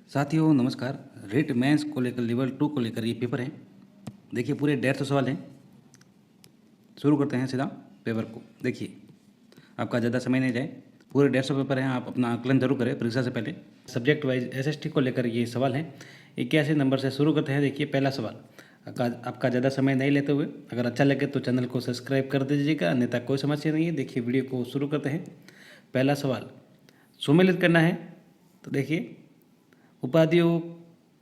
साथियों नमस्कार। Writ mains को लेकर लेवल 2 को लेकर ये पेपर है। देखिए पूरे 150 सवाल हैं। शुरू करते हैं सीधा पेपर को। देखिए आपका ज़्यादा समय नहीं जाए, पूरे 150 पेपर हैं। आप अपना आकलन जरूर करें परीक्षा से पहले। सब्जेक्ट वाइज एसएसटी को लेकर ये सवाल है। 81 नंबर से शुरू करते हैं। देखिए पहला सवाल आपका ज़्यादा समय नहीं लेते हुए, अगर अच्छा लगे तो चैनल को सब्सक्राइब कर दीजिएगा, अन्यथा कोई समस्या नहीं है। देखिए वीडियो को शुरू करते हैं। पहला सवाल सुमेलित करना है। तो देखिए उपाधियों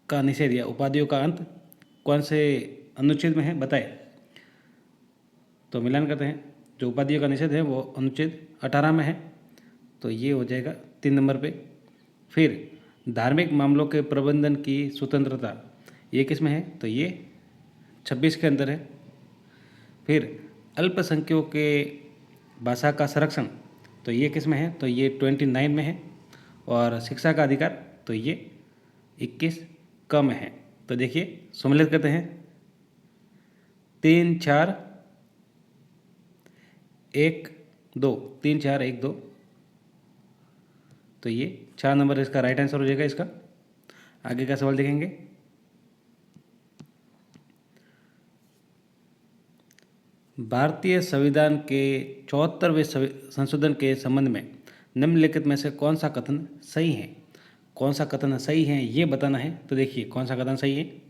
का निषेध या उपाधियों का अंत कौन से अनुच्छेद में है बताएं। तो मिलान करते हैं। जो उपाधियों का निषेध है वो अनुच्छेद 18 में है, तो ये हो जाएगा 3 नंबर पे। फिर धार्मिक मामलों के प्रबंधन की स्वतंत्रता ये किस में है, तो ये 26 के अंदर है। फिर अल्पसंख्यकों के भाषा का संरक्षण तो ये किस में है, तो ये 29 में है। और शिक्षा का अधिकार तो ये 21 क में है। तो देखिए सम्मिलित करते हैं। 3 4 1 2 3 4 1 2, तो ये 4 नंबर इसका राइट आंसर हो जाएगा। इसका आगे का सवाल देखेंगे। भारतीय संविधान के 74वें संशोधन के संबंध में निम्नलिखित में से कौन सा कथन सही है। कौन सा कथन सही है ये बताना है। तो देखिए कौन सा कथन सही है।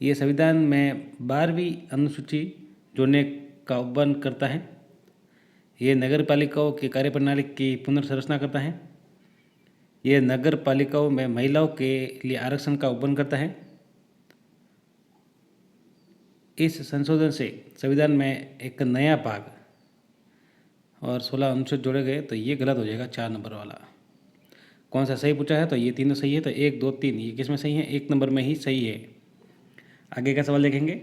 ये संविधान में 12वीं अनुसूची जोड़ने का आह्वान करता है। ये नगर पालिकाओं की कार्यप्रणाली की पुनर्संरचना करता है। ये नगर पालिकाओं में महिलाओं के लिए आरक्षण का आह्वान करता है। इस संशोधन से संविधान में एक नया भाग और 16 अनुच्छेद जोड़े गए, तो ये गलत हो जाएगा 4 नंबर वाला। कौन सा सही पूछा है, तो ये तीनों सही है। तो 1 2 3 ये किस में सही है, 1 नंबर में ही सही है। आगे का सवाल देखेंगे।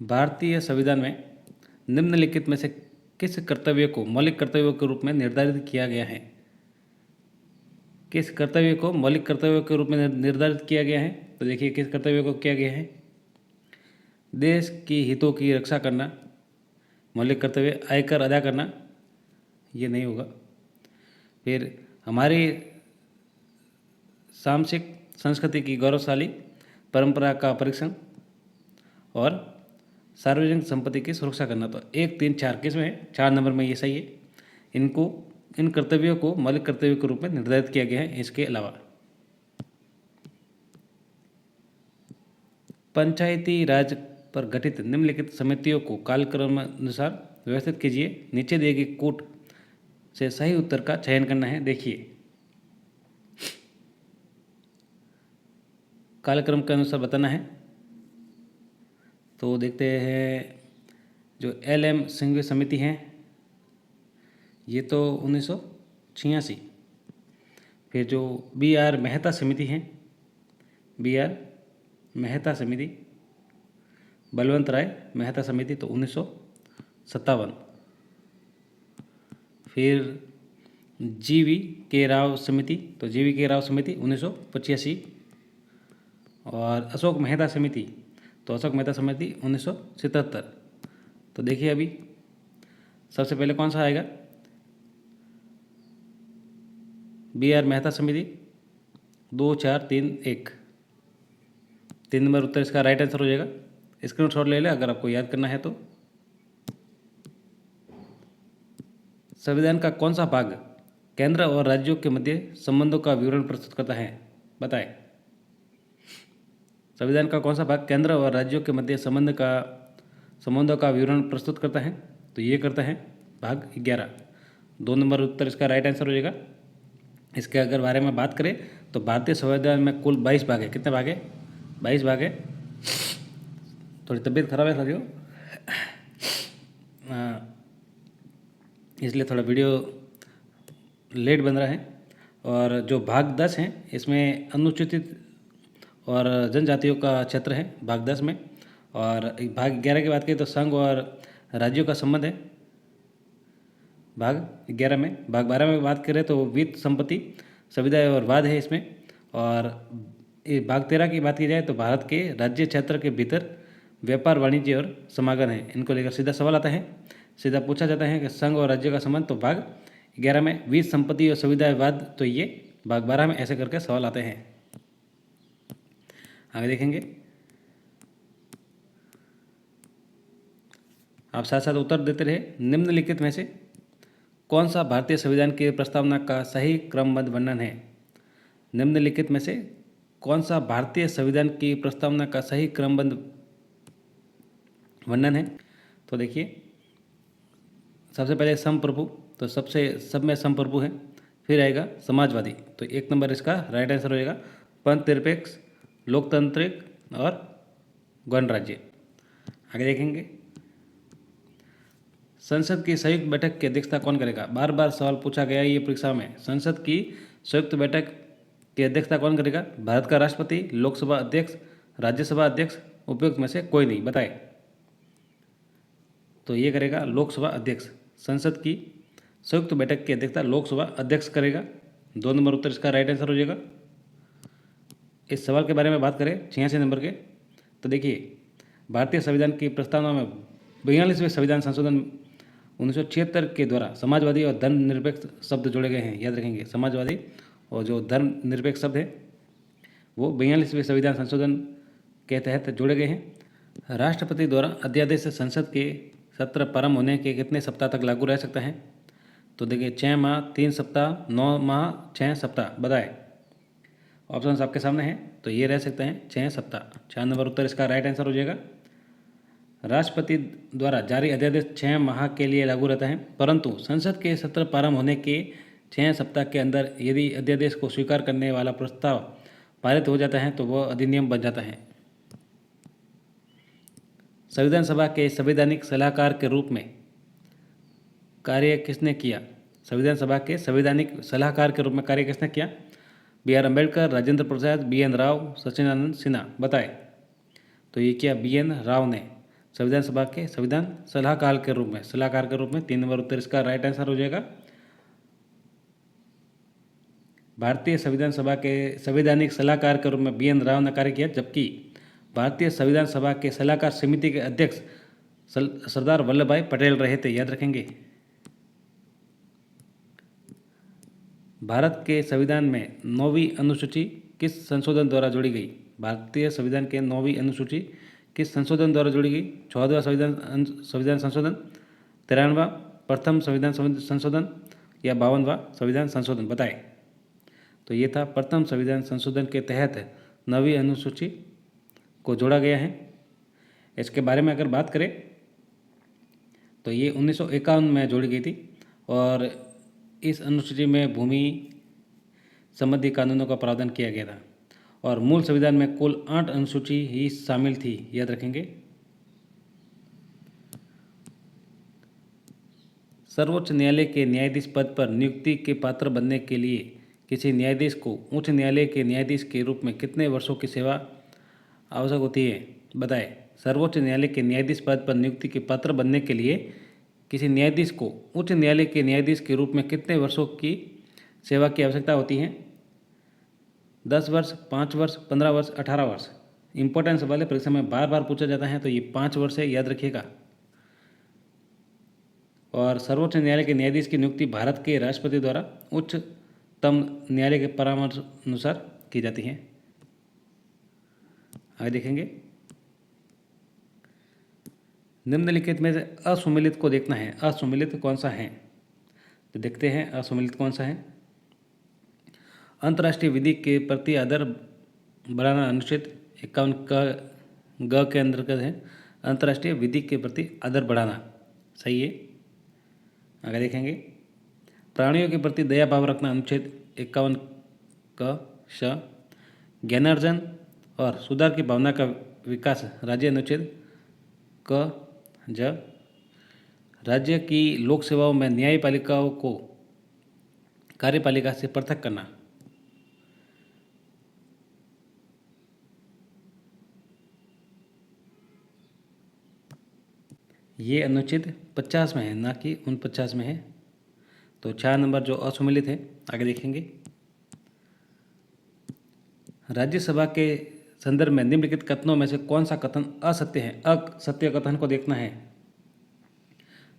भारतीय संविधान में निम्नलिखित में से किस कर्तव्य को मौलिक कर्तव्यों के रूप में निर्धारित किया गया है। किस कर्तव्य को मौलिक कर्तव्यों के रूप में निर्धारित किया गया है, तो देखिए किस कर्तव्य को किया गया है। देश की हितों की रक्षा करना मौलिक कर्तव्य। आयकर अदा करना ये नहीं होगा। फिर हमारी सामाजिक संस्कृति की गौरवशाली परंपरा का परीक्षण और सार्वजनिक संपत्ति की सुरक्षा करना। तो 1 3 4 किस में है, 4 नंबर में ये सही है। इन कर्तव्यों को मौलिक कर्तव्य के रूप में निर्धारित किया गया है। इसके अलावा पंचायती राज पर गठित निम्नलिखित समितियों को कालक्रमानुसार व्यवस्थित कीजिए। नीचे दिए गए कोट से सही उत्तर का चयन करना है। देखिए कालक्रम के अनुसार बताना है। तो देखते हैं। जो LM सिंघवी समिति है ये तो 1986। फिर जो BR मेहता समिति है, BR मेहता समिति, बलवंत राय मेहता समिति, तो 1957। फिर GV के राव समिति, तो GV के राव समिति 1985। और अशोक मेहता समिति, तो अशोक मेहता समिति 1977। तो देखिए अभी सबसे पहले कौन सा आएगा, BR मेहता समिति 2 4 3 1, 3 नंबर उत्तर इसका राइट आंसर हो जाएगा। स्क्रीनशॉट ले लें अगर आपको याद करना है तो। संविधान का कौन सा भाग केंद्र और राज्यों के मध्य संबंधों का विवरण प्रस्तुत करता है, बताएं। संविधान का कौन सा भाग केंद्र और राज्यों के मध्य संबंधों का विवरण प्रस्तुत करता है, तो ये करता है भाग 11। 2 नंबर उत्तर इसका राइट आंसर हो जाएगा। इसके अगर बारे में बात करें तो भारतीय संविधान में कुल 22 भाग है। कितने भाग है, 22 भाग है। थोड़ी तबीयत खराब है साथियों, इसलिए थोड़ा वीडियो लेट बन रहा है। और जो भाग 10 हैं इसमें अनुसूचित और जनजातियों का क्षेत्र है भाग 10 में। और भाग 11 की बात करें तो संघ और राज्यों का संबंध है भाग 11 में। भाग 12 में बात करें तो वित्त, संपत्ति, संविदा और वाद है इसमें। और भाग 13 की बात की जाए तो भारत के राज्य क्षेत्र के भीतर व्यापार, वाणिज्य और समागम है। इनको लेकर सीधा सवाल आता है, सीधा पूछा जाता है कि संघ और राज्य का संबंध। तो भाग 11 में वीज संपत्ति और सुविधा विवाद, तो ये भाग 12 में ऐसे करके सवाल आते हैं। आगे देखेंगे, आप साथ साथ उत्तर देते रहे। निम्नलिखित में से कौन सा भारतीय संविधान की प्रस्तावना का सही क्रमबद्ध वर्णन है? निम्नलिखित में से कौन सा भारतीय संविधान की प्रस्तावना का सही क्रमबद्ध वर्णन है? तो देखिए, सबसे पहले संप्रभु, तो सब में संप्रभु है। फिर आएगा समाजवादी, तो 1 नंबर इसका राइट आंसर हो जाएगा। पंथ निरपेक्ष, लोकतांत्रिक और गणराज्य। आगे देखेंगे, संसद की संयुक्त बैठक की अध्यक्षता कौन करेगा? बार बार सवाल पूछा गया ये परीक्षा में। संसद की संयुक्त बैठक की अध्यक्षता कौन करेगा? भारत का राष्ट्रपति, लोकसभा अध्यक्ष, राज्यसभा अध्यक्ष, उपयुक्त में से कोई नहीं, बताए। तो ये करेगा लोकसभा अध्यक्ष। संसद की संयुक्त बैठक की अध्यक्षता लोकसभा अध्यक्ष करेगा। 2 नंबर उत्तर इसका राइट आंसर हो जाएगा। इस सवाल के बारे में बात करें 86 नंबर के, तो देखिए, भारतीय संविधान की प्रस्तावना में 42वें संविधान संशोधन 1976 के द्वारा समाजवादी और धर्मनिरपेक्ष शब्द जोड़े गए हैं। याद रखेंगे, समाजवादी और जो धर्मनिरपेक्ष शब्द है वो 42वें संविधान संशोधन के तहत जोड़े गए हैं। राष्ट्रपति द्वारा अध्यादेश से संसद के सत्र प्रारंभ होने के कितने सप्ताह तक लागू रह सकता है? तो देखिए, 6 माह, 3 सप्ताह, 9 माह, 6 सप्ताह, बताए। ऑप्शन आपके सामने हैं, तो ये रह सकते हैं 6 सप्ताह। 4 नंबर उत्तर इसका राइट आंसर हो जाएगा। राष्ट्रपति द्वारा जारी अध्यादेश 6 माह के लिए लागू रहता है, परंतु संसद के सत्र प्रारंभ होने के 6 सप्ताह के अंदर यदि अध्यादेश को स्वीकार करने वाला प्रस्ताव पारित हो जाता है तो वह अधिनियम बन जाता है। संविधान सभा के संवैधानिक सलाहकार के रूप में कार्य किसने किया? संविधान सभा के संवैधानिक सलाहकार के रूप में कार्य किसने किया? B.R. अम्बेडकर, राजेंद्र प्रसाद, B.N. राव, सच्चिदानंद सिन्हा, बताए। तो ये किया B.N. राव ने संविधान सभा के संविधान सलाहकार के रूप में 3 नंबर उत्तर इसका राइट आंसर हो जाएगा। भारतीय संविधान सभा के संवैधानिक सलाहकार के रूप में B.N. राव ने कार्य किया, जबकि भारतीय संविधान सभा के सलाहकार समिति के अध्यक्ष सरदार वल्लभ भाई पटेल रहे थे। याद रखेंगे। भारत के संविधान में 9वीं अनुसूची किस संशोधन द्वारा जोड़ी गई? भारतीय संविधान के 9वीं अनुसूची किस संशोधन द्वारा जोड़ी गई? 14वां संविधान संशोधन, 93वां प्रथम संविधान संशोधन या 52वां संविधान संशोधन, बताए। तो ये था प्रथम संविधान संशोधन के तहत 9वीं अनुसूची को जोड़ा गया है। इसके बारे में अगर बात करें तो ये 1951 में जोड़ी गई थी और इस अनुसूची में भूमि संबंधी कानूनों का प्रावधान किया गया था और मूल संविधान में कुल 8 अनुसूची ही शामिल थी। याद रखेंगे। सर्वोच्च न्यायालय के न्यायाधीश पद पर नियुक्ति के पात्र बनने के लिए किसी न्यायाधीश को उच्च न्यायालय के न्यायाधीश के रूप में कितने वर्षों की सेवा आवश्यक होती है? बताए। सर्वोच्च न्यायालय के न्यायाधीश पद पर नियुक्ति के पात्र बनने के लिए किसी न्यायाधीश को उच्च न्यायालय के न्यायाधीश के रूप में कितने वर्षों की सेवा की आवश्यकता होती है? 10 वर्ष, 5 वर्ष, 15 वर्ष, 18 वर्ष। इंपॉर्टेंट सवाल है, परीक्षा में बार बार पूछा जाता है, तो ये 5 वर्ष है, याद रखिएगा। और सर्वोच्च न्यायालय के न्यायाधीश की नियुक्ति भारत के राष्ट्रपति द्वारा उच्चतम न्यायालय के परामर्श अनुसार की जाती है। आगे देखेंगे। निम्नलिखित में से असुमेलित को देखना है। असुमेलित कौन सा है? तो देखते हैं असुमेलित कौन सा है। अंतर्राष्ट्रीय विधि के प्रति आदर बढ़ाना अनुच्छेद 51 का ग के अंतर्गत है। अंतर्राष्ट्रीय विधि के प्रति आदर बढ़ाना सही है। आगे देखेंगे। प्राणियों के प्रति दया भाव रखना अनुच्छेद 51 क श। ज्ञानार्जन और सुधार की भावना का विकास राज्य अनुच्छेद क ज। राज्य की लोक सेवाओं में न्यायपालिकाओं को कार्यपालिका से पृथक करना। ये अनुच्छेद 50 में है, ना कि 49 में है। तो 4 नंबर जो असुमेलित है। आगे देखेंगे। राज्यसभा के संदर्भ में निम्नलिखित कथनों में से कौन सा कथन असत्य है? असत्य कथन को देखना है।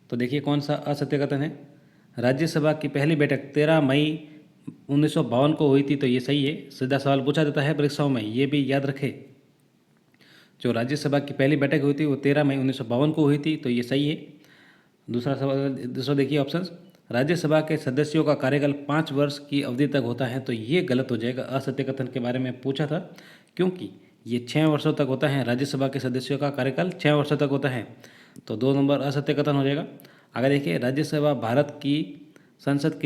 तो देखिए कौन सा असत्य कथन है। राज्यसभा की पहली बैठक 13 मई 1952 को हुई थी, तो ये सही है। सीधा सवाल पूछा जाता है परीक्षाओं में, ये भी याद रखें। जो राज्यसभा की पहली बैठक हुई थी वो 13 मई 1952 को हुई थी, तो ये सही है। दूसरा सवाल, दूसरा देखिए ऑप्शंस। राज्यसभा के सदस्यों का कार्यकाल 5 वर्ष की अवधि तक होता है, तो ये गलत हो जाएगा। असत्य कथन के बारे में पूछा था, क्योंकि ये 6 वर्षों तक होता है। राज्यसभा के सदस्यों का कार्यकाल 6 वर्षों तक होता है, तो 2 नंबर असत्य कथन हो जाएगा। आगे देखिए, राज्यसभा भारत की संसद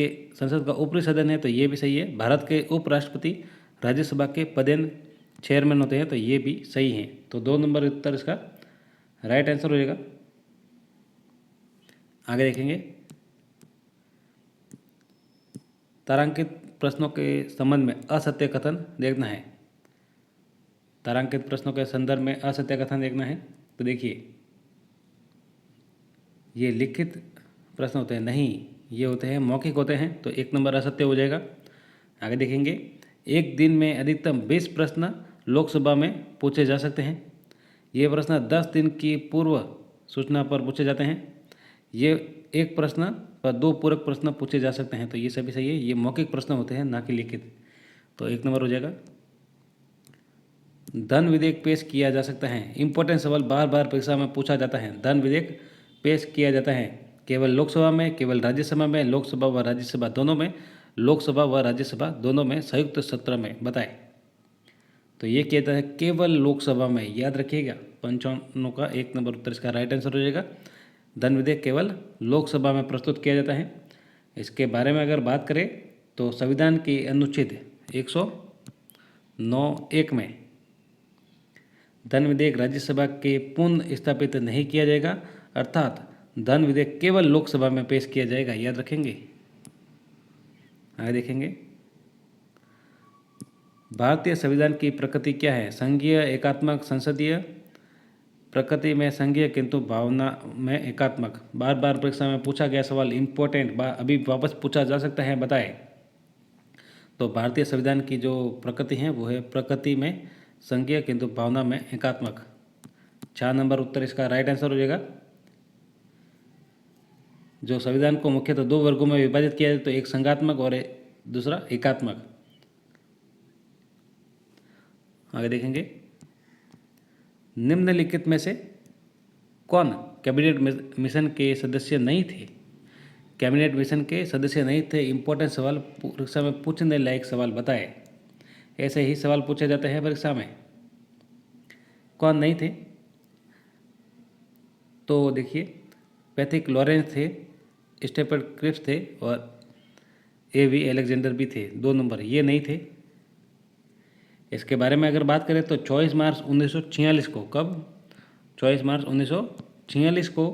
का ऊपरी सदन है, तो ये भी सही है। भारत के उपराष्ट्रपति राज्यसभा के पदेन चेयरमैन होते हैं, तो ये भी सही है। तो 2 नंबर उत्तर इसका राइट आंसर हो जाएगा। आगे देखेंगे, तारांकित प्रश्नों के संबंध में असत्य कथन देखना है। तारांकित प्रश्नों के संदर्भ में असत्य कथन देखना है, तो देखिए, ये लिखित प्रश्न होते हैं, नहीं, ये होते हैं मौखिक होते हैं, तो 1 नंबर असत्य हो जाएगा। आगे देखेंगे, एक दिन में अधिकतम 20 प्रश्न लोकसभा में पूछे जा सकते हैं। ये प्रश्न 10 दिन की पूर्व सूचना पर पूछे जाते हैं। ये एक प्रश्न पर 2 पूरक प्रश्न पूछे जा सकते हैं, तो ये सभी सही है। ये मौखिक प्रश्न होते हैं, ना कि लिखित, तो 1 नंबर हो जाएगा। धन विधेयक पेश किया जा सकता है। इंपॉर्टेंट सवाल बार बार परीक्षा में पूछा जाता है। धन विधेयक पेश किया जाता है केवल लोकसभा में, केवल राज्यसभा में, लोकसभा व राज्यसभा दोनों में, लोकसभा व राज्यसभा दोनों में, संयुक्त सत्र में, बताएं। तो ये कहता है केवल लोकसभा में, याद रखिएगा। 55 का 1 नंबर उत्तर इसका राइट आंसर हो जाएगा। धन विधेयक केवल लोकसभा में प्रस्तुत किया जाता है। इसके बारे में अगर बात करें तो संविधान की अनुच्छेद 109(1) में धन विधेयक राज्यसभा के पुनः स्थापित नहीं किया जाएगा, अर्थात धन विधेयक केवल लोकसभा में पेश किया जाएगा, याद रखेंगे। आगे देखेंगे, भारतीय संविधान की प्रकृति क्या है? संघीय, एकात्मक, संसदीय। प्रकृति में संघीय, किंतु भावना में एकात्मक। बार बार परीक्षा में पूछा गया सवाल, इंपॉर्टेंट, अभी वापस पूछा जा सकता है, बताएं। तो भारतीय संविधान की जो प्रकृति है वो है प्रकृति में संघीय, किंतु भावना में एकात्मक। 4 नंबर उत्तर इसका राइट आंसर हो जाएगा। जो संविधान को मुख्यतः 2 वर्गों में विभाजित किया जाए, तो एक संघात्मक और दूसरा एकात्मक। आगे देखेंगे, निम्नलिखित में से कौन कैबिनेट मिशन के सदस्य नहीं थे? कैबिनेट मिशन के सदस्य नहीं थे। इंपॉर्टेंट सवाल, परीक्षा में पूछने लायक सवाल, बताए। ऐसे ही सवाल पूछे जाते हैं परीक्षा में। कौन नहीं थे? तो देखिए, पैथिक लॉरेंस थे, स्टेफर्ड क्रिप्स थे, और A.V. अलेक्जेंडर भी थे। 2 नंबर ये नहीं थे। इसके बारे में अगर बात करें तो 24 मार्च 1946 को, कब? 24 मार्च 1946 को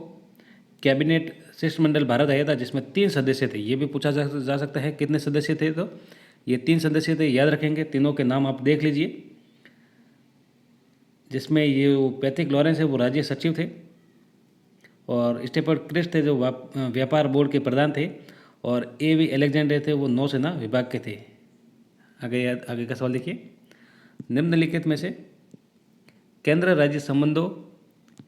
कैबिनेट शिष्टमंडल भारत आया था, जिसमें 3 सदस्य थे। ये भी पूछा जा सकता है कितने सदस्य थे, तो ये 3 सदस्य थे, याद रखेंगे। तीनों के नाम आप देख लीजिए। जिसमें ये पैथिक लॉरेंस है वो राज्य सचिव थे, और स्टेफर्ड क्रिप्स थे जो व्यापार बोर्ड के प्रधान थे, और A.V. अलेक्जेंडर थे वो नौसेना विभाग के थे। आगे का सवाल देखिए, निम्नलिखित में से केंद्र राज्य संबंधों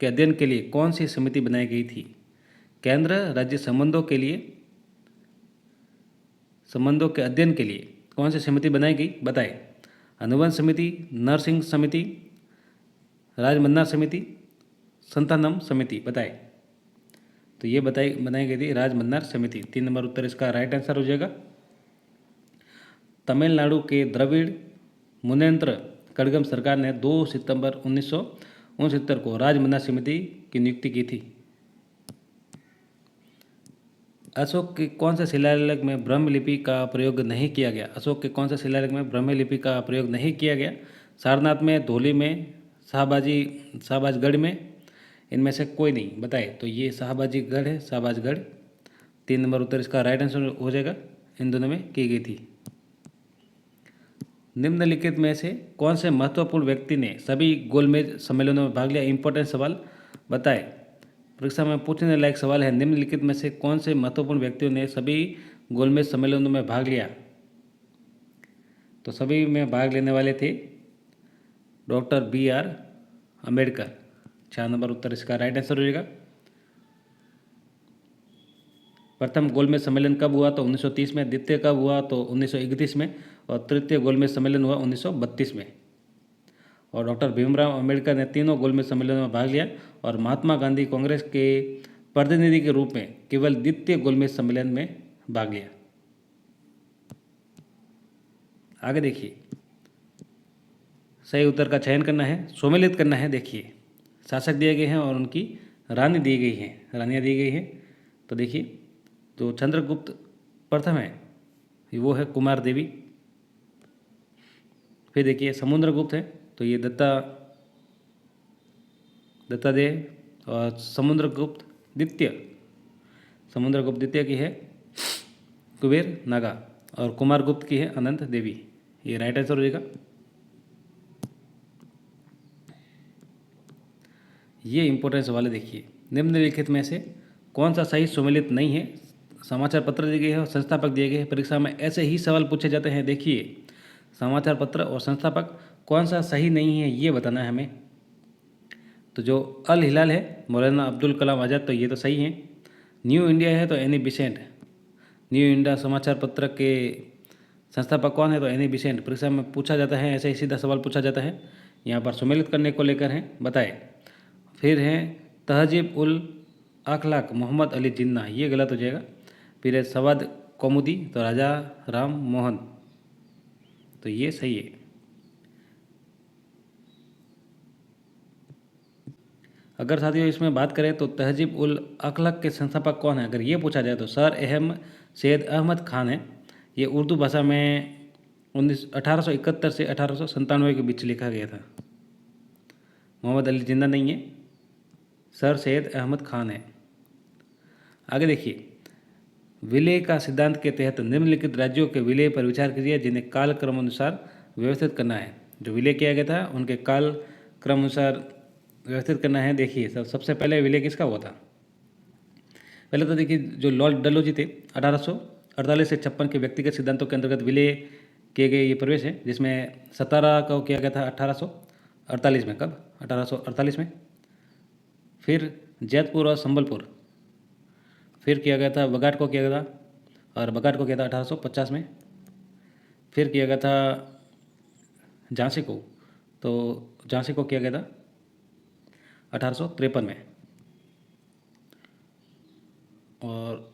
के अध्ययन के लिए कौन सी समिति बनाई गई थी? केंद्र राज्य संबंधों के अध्ययन के लिए कौन सी समिति बनाई गई, बताएं। अनुबंध समिति, नरसिंह समिति, राजमन्ना समिति, संतानम समिति, बताएं। तो ये बनाई गई थी राजमन्नार समिति। 3 नंबर उत्तर इसका राइट आंसर हो जाएगा। तमिलनाडु के द्रविड़ मुनेत्र कड़गम सरकार ने 2 सितंबर 1969 को राजमन्ना समिति की नियुक्ति की थी। अशोक के कौन से शिलालेख में ब्रह्मलिपि का प्रयोग नहीं किया गया? अशोक के कौन से शिलालेख में ब्रह्मलिपि का प्रयोग नहीं किया गया? सारनाथ में, धौली में, शाहबाजगढ़ में, इनमें से कोई नहीं, बताए। तो ये शाहबाजीगढ़ है, शाहबाजगढ़। 3 नंबर उत्तर इसका राइट आंसर हो जाएगा। इन दोनों में की गई थी। निम्नलिखित में से कौन से महत्वपूर्ण व्यक्ति ने सभी गोलमेज सम्मेलनों में भाग लिया? इंपॉर्टेंट सवाल, बताए। परीक्षा में पूछने लायक सवाल है, निम्नलिखित में से कौन से महत्वपूर्ण व्यक्तियों ने सभी गोलमेज सम्मेलनों में भाग लिया? तो सभी में भाग लेने वाले थे डॉक्टर B.R. अम्बेडकर। 4 नंबर उत्तर इसका राइट आंसर हो जाएगा। प्रथम गोलमेज सम्मेलन कब हुआ तो 1930 में, द्वितीय कब हुआ तो 1931 में, और तृतीय गोलमेज सम्मेलन हुआ 1932 में। और डॉक्टर भीमराव अंबेडकर ने तीनों गोलमेज सम्मेलनों में भाग लिया, और महात्मा गांधी कांग्रेस के प्रतिनिधि के रूप में केवल द्वितीय गोलमेज सम्मेलन में भाग लिया। आगे देखिए, सही उत्तर का चयन करना है, सम्मिलित करना है। देखिए, शासक दिए गए हैं और उनकी रानी दी गई हैं, रानियाँ दी गई हैं। तो देखिए, तो चंद्रगुप्त प्रथम है वो है कुमार देवी। फिर देखिए समुद्रगुप्त है तो ये दत्तादेव। और समुद्रगुप्त द्वितीय की है कुबेर नागा, और कुमार गुप्त की है अनंत देवी। ये राइट आंसर हो जाएगा। ये इंपॉर्टेंट सवाल है। देखिए, निम्नलिखित में से कौन सा सही सम्मिलित नहीं है। समाचार पत्र दिए गए हैं और संस्थापक दिए गए हैं। परीक्षा में ऐसे ही सवाल पूछे जाते हैं। देखिए, समाचार पत्र और संस्थापक कौन सा सही नहीं है ये बताना है हमें। तो जो अल हिलाल है मौलाना अब्दुल कलाम आज़ाद, तो ये तो सही है। न्यू इंडिया है तो एनी बिसेंट। न्यू इंडिया समाचार पत्र के संस्थापक कौन है तो एनी बिसेंट। परीक्षा में पूछा जाता है, ऐसे ही सीधा सवाल पूछा जाता है। यहाँ पर सम्मिलित करने को लेकर हैं, बताए। फिर है तहजीब उल अखलाक मोहम्मद अली जिन्ना, ये गलत हो जाएगा। फिर है सवाद कौमुदी, तो राजा राम मोहन, तो ये सही है। अगर साथियों इसमें बात करें तो तहजीब उल अखलाक के संस्थापक कौन है, अगर ये पूछा जाए तो सर सैयद अहमद खान है। ये उर्दू भाषा में 1871 से 1897 के बीच लिखा गया था। मोहम्मद अली जिन्ना नहीं है, सर सैयद अहमद खान है। आगे देखिए, विलय का सिद्धांत के तहत निम्नलिखित राज्यों के विलय पर विचार कीजिए जिन्हें काल क्रम अनुसार व्यवस्थित करना है। जो विलय किया गया था उनके काल क्रम अनुसार व्यवस्थित करना है। देखिए, सबसे पहले विलय किसका हुआ था। पहले तो देखिए, जो लॉर्ड डलहौजी थे 1848 से 56 के व्यक्तिगत सिद्धांतों के अंतर्गत विलय किए गए ये प्रवेश है, जिसमें सतारा को किया गया था 1848 में। कब? 1848 में। फिर जैतपुर और संबलपुर फिर किया गया था। बघाट को किया गया था, और बघाट को किया था 1850 में। फिर किया गया था झांसी को, तो झांसी को किया गया था 1853 में। और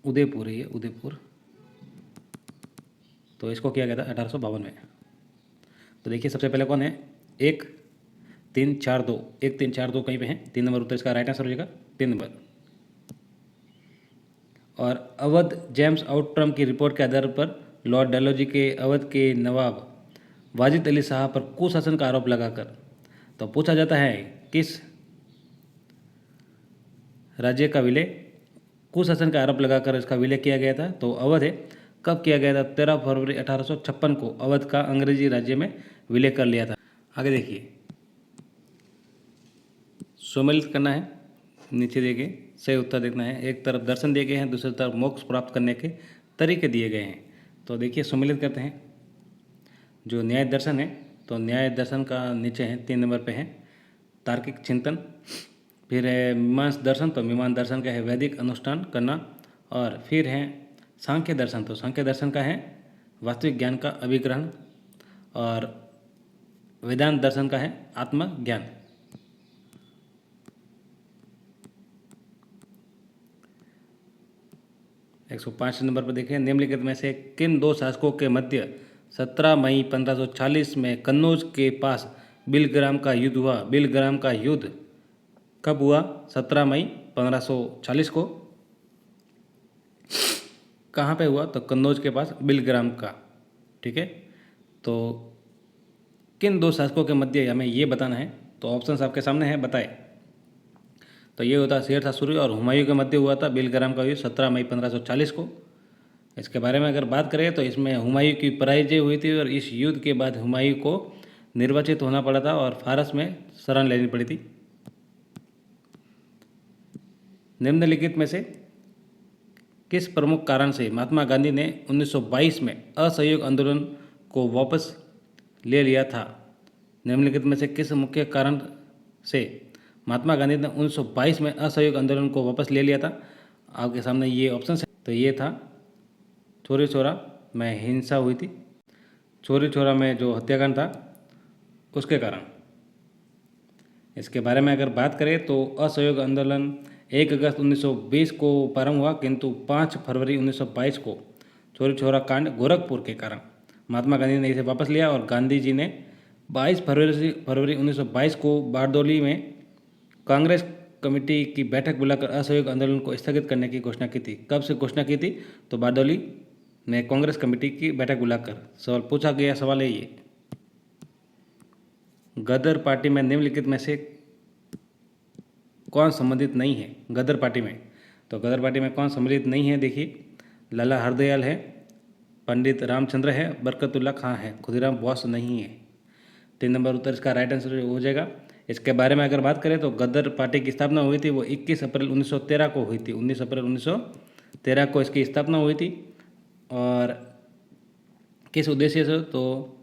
उदयपुर, ये उदयपुर, तो इसको किया गया था 1852 में। तो देखिए, सबसे पहले कौन है, 1 3 4 2, 1 3 4 2 कहीं पे हैं। 3 नंबर उत्तर इसका राइट आंसर हो जाएगा, 3 नंबर। और अवध जेम्स आउटरम की रिपोर्ट के आधार पर लॉर्ड डलहौजी के अवध के नवाब वाजिद अली शाह पर कुशासन का आरोप लगाकर, तो पूछा जाता है किस राज्य का विलय, कुशासन का आरोप लगाकर इसका विलय किया गया था, तो अवध है। कब किया गया था? 13 फरवरी 1856 को अवध का अंग्रेजी राज्य में विलय कर लिया था। आगे देखिए, सम्मिलित करना है, नीचे दिए गए सही उत्तर देखना है। एक तरफ दर्शन दिए गए हैं, दूसरी तरफ मोक्ष प्राप्त करने के तरीके दिए गए हैं। तो देखिए, सम्मिलित करते हैं। जो न्याय दर्शन है, तो न्याय दर्शन का नीचे है 3 नंबर पे है तार्किक चिंतन। फिर है मीमांस दर्शन, तो मीमांस दर्शन का है वैदिक अनुष्ठान करना। और फिर है सांख्य दर्शन, तो सांख्य दर्शन का है वास्तविक ज्ञान का अभिग्रहण। और वेदांत दर्शन का है आत्मज्ञान। एक 105 नंबर पर देखिए, निम्नलिखित में से किन 2 शासकों के मध्य 17 मई 1540 में कन्नौज के पास बिलग्राम का युद्ध हुआ। बिलग्राम का युद्ध कब हुआ? 17 मई 1540 को। कहाँ पे हुआ? तो कन्नौज के पास बिलग्राम का। ठीक है, तो किन 2 शासकों के मध्य हमें ये बताना है। तो ऑप्शन आपके सामने है, बताए। तो ये होता शेर शाह सूरी और हुमायूं के मध्य हुआ था बिलग्राम का युद्ध 17 मई 1540 को। इसके बारे में अगर बात करें तो इसमें हुमायूं की पराजय हुई थी, और इस युद्ध के बाद हुमायूं को निर्वाचित होना पड़ा था और फारस में शरण लेनी पड़ी थी। निम्नलिखित में से किस प्रमुख कारण से महात्मा गांधी ने 1922 में असहयोग आंदोलन को वापस ले लिया था? निम्नलिखित में से किस मुख्य कारण से महात्मा गांधी ने 1922 में असहयोग आंदोलन को वापस ले लिया था? आपके सामने ये ऑप्शन है। तो ये था चौरी चौरा में हिंसा हुई थी, चौरी चौरा में जो हत्याकांड था उसके कारण। इसके बारे में अगर बात करें तो असहयोग आंदोलन 1 अगस्त 1920 को प्रारंभ हुआ, किंतु 5 फरवरी 1922 को चौरी चौरा कांड गोरखपुर के कारण महात्मा गांधी ने इसे वापस लिया और गांधी जी ने 22 फरवरी 1922 को बारदौली में कांग्रेस कमेटी की बैठक बुलाकर असहयोग आंदोलन को स्थगित करने की घोषणा की थी। कब से घोषणा की थी? तो बारदौली में कांग्रेस कमेटी की बैठक बुलाकर। सवाल पूछा गया सवाल है ये, गदर पार्टी में निम्नलिखित में से कौन संबंधित नहीं है? गदर पार्टी में, तो गदर पार्टी में कौन सम्मिलित नहीं है? देखिए, लाला हरदयाल है, पंडित रामचंद्र है, बरकतुल्ला खां है, खुदीराम बोस नहीं है। 3 नंबर उत्तर इसका राइट आंसर हो जाएगा। इसके बारे में अगर बात करें तो गदर पार्टी की स्थापना हुई थी वो 21 अप्रैल 1913 को हुई थी। 19 अप्रैल 1913 को इसकी स्थापना हुई थी। और किस उद्देश्य से? तो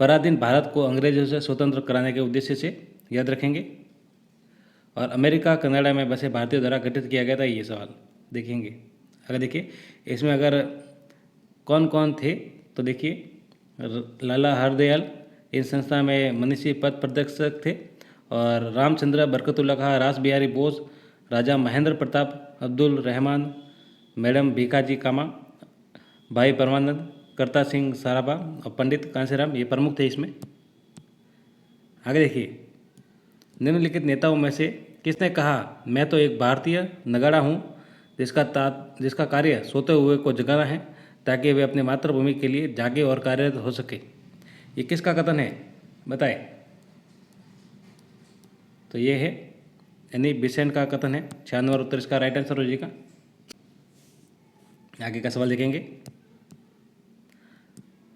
पराधीन भारत को अंग्रेजों से स्वतंत्र कराने के उद्देश्य से, याद रखेंगे। और अमेरिका कनाडा में बसे भारतीयों द्वारा गठित किया गया था, ये सवाल देखेंगे। अगर देखिए इसमें अगर कौन कौन थे तो देखिए लाला हरदयाल इस संस्था में मनीषी पद प्रदर्शक थे, और रामचंद्र, बरकतुल्ला खां, रास बिहारी बोस, राजा महेंद्र प्रताप, अब्दुल रहमान, मैडम भीखाजी कामा, भाई परमानंद, करता सिंह सराभा और पंडित कांसीराम, ये प्रमुख थे इसमें। आगे देखिए, निम्नलिखित नेताओं में से किसने कहा मैं तो एक भारतीय नगाड़ा हूँ जिसका कार्य सोते हुए को जगाना है ताकि वे अपनी मातृभूमि के लिए जागे और कार्यरत हो सके? ये किसका कथन है बताए? तो ये है एनी बेसेंट का कथन है। 96 नंबर उत्तर इसका राइट आंसर हो जाएगा। आगे का सवाल देखेंगे।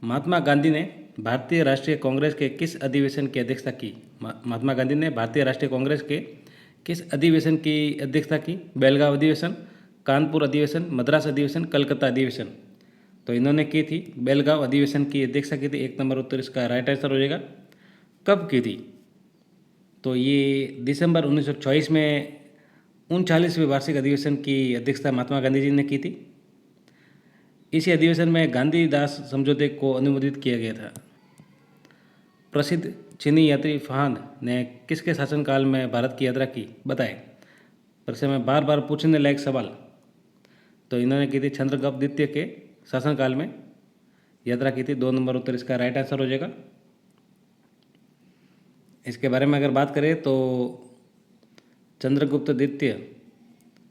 महात्मा गांधी ने भारतीय राष्ट्रीय कांग्रेस के किस अधिवेशन की अध्यक्षता की? महात्मा गांधी ने भारतीय राष्ट्रीय कांग्रेस के किस अधिवेशन की अध्यक्षता की? बेलगांव अधिवेशन, कानपुर अधिवेशन, मद्रास अधिवेशन, कलकत्ता अधिवेशन। तो इन्होंने की थी बेलगांव अधिवेशन की अध्यक्षता की थी। 1 नंबर उत्तर इसका राइट आंसर हो जाएगा। कब की थी? तो ये दिसंबर 1924 में 39वें वार्षिक अधिवेशन की अध्यक्षता महात्मा गांधी जी ने की थी। इसी अधिवेशन में गांधी-दास समझौते को अनुमोदित किया गया था। प्रसिद्ध चीनी यात्री फहान ने किसके शासनकाल में भारत की यात्रा की? बताएं। परीक्षा में बार बार पूछने लायक सवाल। तो इन्होंने की थी चंद्रगुप्त द्वितीय के शासनकाल में यात्रा की थी। 2 नंबर उत्तर इसका राइट आंसर हो जाएगा। इसके बारे में अगर बात करें तो चंद्रगुप्त द्वितीय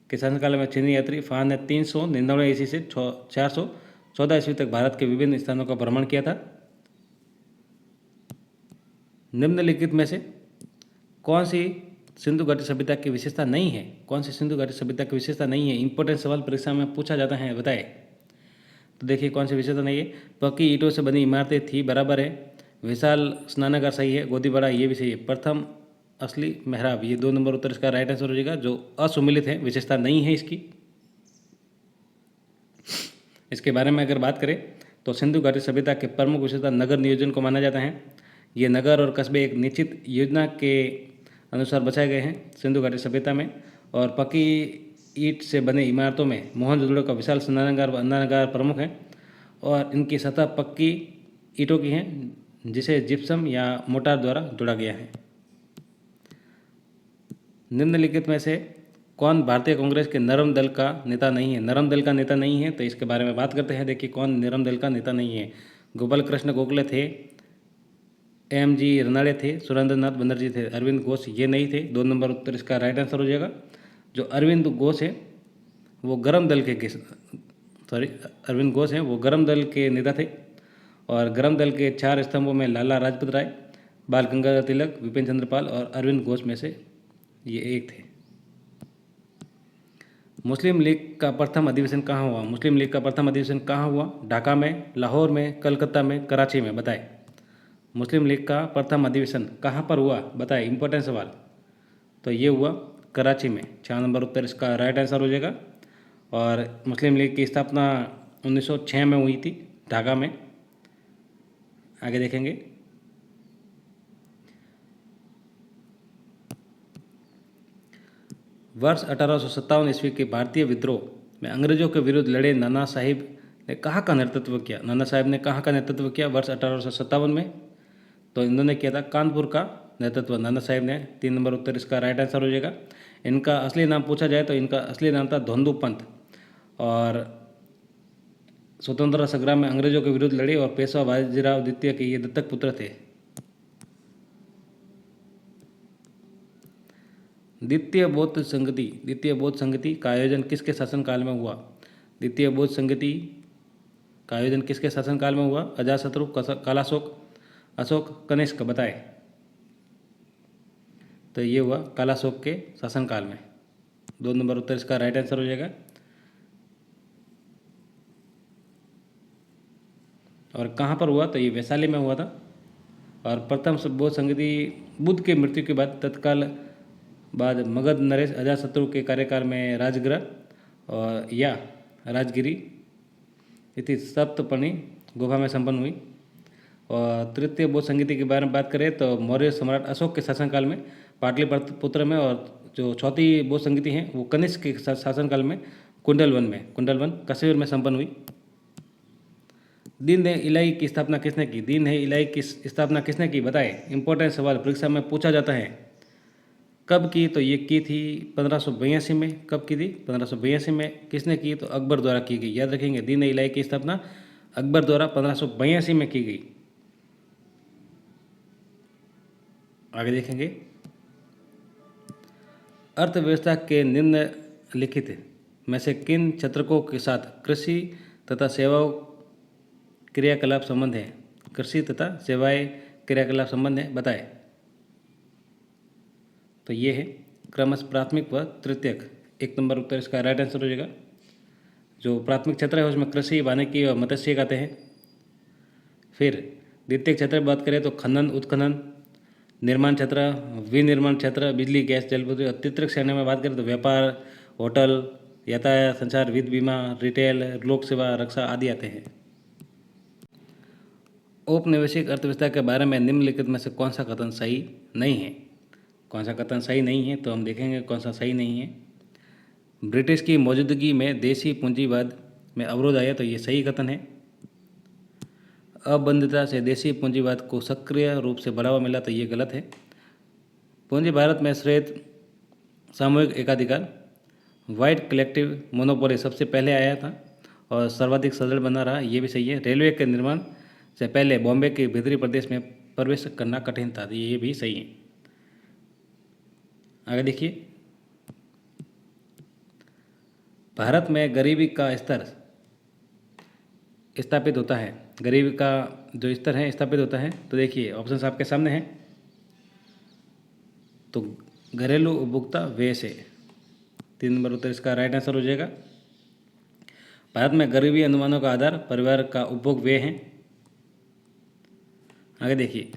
के शासनकाल में चीनी यात्री फहान ने 399 ईस्वी से 414 ईस्वी तक भारत के विभिन्न स्थानों का भ्रमण किया था। निम्नलिखित में से कौन सी सिंधु घाटी सभ्यता की विशेषता नहीं है? कौन सी सिंधु घाटी सभ्यता की विशेषता नहीं है? इंपॉर्टेंट सवाल परीक्षा में पूछा जाता है, बताए। तो देखिए कौन सी विशेषता नहीं है। पक्की ईंटों से बनी इमारतें थी, बराबर है। विशाल स्नानागार सही है। गोदी बड़ा, ये भी सही है। प्रथम असली मेहराब, ये 2 नंबर उत्तर इसका राइट आंसर हो जाएगा। जो असुमिलित है, विशेषता नहीं है इसकी। इसके बारे में अगर बात करें तो सिंधु घाटी सभ्यता के प्रमुख विशेषता नगर नियोजन को माना जाता है। ये नगर और कस्बे एक निश्चित योजना के अनुसार बसाए गए हैं सिंधु घाटी सभ्यता में। और पक्की ईंट से बने इमारतों में मोहनजोदड़ो का विशाल स्नानागार व अन्नागार प्रमुख है, और इनकी सतह पक्की ईंटों की है जिसे जिप्सम या मोटार द्वारा जोड़ा गया है। निम्नलिखित में से कौन भारतीय कांग्रेस के नरम दल का नेता नहीं है? नरम दल का नेता नहीं है, तो इसके बारे में बात करते हैं। देखिए कौन नरम दल का नेता नहीं है। गोपाल कृष्ण गोखले थे, एम.जी. रनाड़े थे, सुरेंद्रनाथ बनर्जी थे, अरविंद घोष ये नहीं थे। 2 नंबर उत्तर इसका राइट आंसर हो जाएगा। जो अरविंद घोष है वो गरम दल के अरविंद घोष हैं वो गरम दल के नेता थे। और गरम दल के 4 स्तंभों में लाला लाजपत राय, बाल गंगाधर तिलक, विपिन चंद्र पाल और अरविंद घोष में से ये एक थे। मुस्लिम लीग का प्रथम अधिवेशन कहाँ हुआ? मुस्लिम लीग का प्रथम अधिवेशन कहाँ हुआ? ढाका में, लाहौर में, कलकत्ता में, कराची में, बताएं। मुस्लिम लीग का प्रथम अधिवेशन कहाँ पर हुआ? बताएं, इंपॉर्टेंट सवाल। तो ये हुआ कराची में। 4 नंबर उत्तर इसका राइट आंसर हो जाएगा। और मुस्लिम लीग की स्थापना 1906 में हुई थी ढाका में। आगे देखेंगे। वर्ष 1857 ईस्वी के भारतीय विद्रोह में अंग्रेजों के विरुद्ध लड़े नाना साहिब ने कहाँ का नेतृत्व किया? नाना साहिब ने कहाँ का नेतृत्व किया वर्ष 1857 में? तो इन्होंने किया था कानपुर का नेतृत्व नाना साहिब ने। 3 नंबर उत्तर इसका राइट आंसर हो जाएगा। इनका असली नाम पूछा जाए तो इनका असली नाम था धोंदू पंत, और स्वतंत्रता संग्राम में अंग्रेजों के विरुद्ध लड़े और पेशवा बाजीराव द्वितीय के ये दत्तक पुत्र थे। द्वितीय बौद्ध संगति का आयोजन किसके शासनकाल में हुआ? द्वितीय बौद्ध संगति का आयोजन किसके शासनकाल में हुआ? अजातशत्रु, कालाशोक, अशोक, कनिष्क, बताए। तो ये हुआ कालाशोक के शासनकाल में। 2 नंबर उत्तर इसका राइट आंसर हो जाएगा। और कहाँ पर हुआ? तो ये वैशाली में हुआ था। और प्रथम बौद्ध संगति बुद्ध के मृत्यु के बाद तत्काल बाद मगध नरेश अजातशत्रु के कार्यकाल में राजगृह और या राजगिरी इति सप्तपर्णी गुफा में संपन्न हुई। और तृतीय बौद्ध संगति के बारे में बात करें तो मौर्य सम्राट अशोक के शासनकाल में पाटलिपुत्र में, और जो चौथी बौद्ध संगति है वो कनिष्क के शासनकाल में कुंडलवन कश्मीर में संपन्न हुई। दीन इलाही की स्थापना किसने की? दीन इलाही की स्थापना किसने की? बताए। इंपॉर्टेंट सवाल परीक्षा में पूछा जाता है। कब की? तो ये की थी 1582 में। कब की थी? 1582 में। किसने की? तो अकबर द्वारा की गई। याद रखेंगे, दीन इलाही की स्थापना अकबर द्वारा 1582 में की गई। आगे देखेंगे, अर्थव्यवस्था के निम्नलिखित में से किन क्षेत्रकों के साथ कृषि तथा सेवाओं क्रियाकलाप संबंध है? कृषि तथा सेवाएं क्रियाकलाप संबंध है, बताए। तो ये है क्रमशः प्राथमिक व तृतीयक। 1 नंबर उत्तर इसका राइट आंसर हो जाएगा। जो प्राथमिक क्षेत्र है उसमें कृषि, वानिकी और मत्स्य आते हैं। फिर द्वितीय क्षेत्र की बात करें तो खनन, उत्खनन, निर्माण क्षेत्र, विनिर्माण क्षेत्र, बिजली, गैस, जलविद्युत। और तृतीयक श्रेणी में बात करें तो व्यापार, होटल, यातायात, संचार, वित्त, बीमा, रिटेल, लोक सेवा, रक्षा आदि आते हैं। औपनिवेशिक अर्थव्यवस्था के बारे में निम्नलिखित में से कौन सा कथन सही नहीं है? कौन सा कथन सही नहीं है? तो हम देखेंगे कौन सा सही नहीं है। ब्रिटिश की मौजूदगी में देशी पूंजीवाद में अवरोध आया, तो ये सही कथन है। अबंधितता से देशी पूंजीवाद को सक्रिय रूप से बढ़ावा मिला, तो ये गलत है। पूंजी भारत में श्वेत सामूहिक एकाधिकार, वाइट कलेक्टिव मोनोपोली सबसे पहले आया था और सर्वाधिक सदृढ़ बना रहा, ये भी सही है। रेलवे के निर्माण से पहले बॉम्बे के भीतरी प्रदेश में प्रवेश करना कठिन था, तो ये भी सही है। आगे देखिए, भारत में गरीबी का स्तर स्थापित होता है। गरीबी का जो स्तर है स्थापित होता है, तो देखिए ऑप्शन आपके सामने हैं। तो घरेलू उपभोक्ता व्यय से। 3 नंबर उत्तर इसका राइट आंसर हो जाएगा। भारत में गरीबी अनुमानों का आधार परिवार का उपभोग व्यय है। आगे देखिए,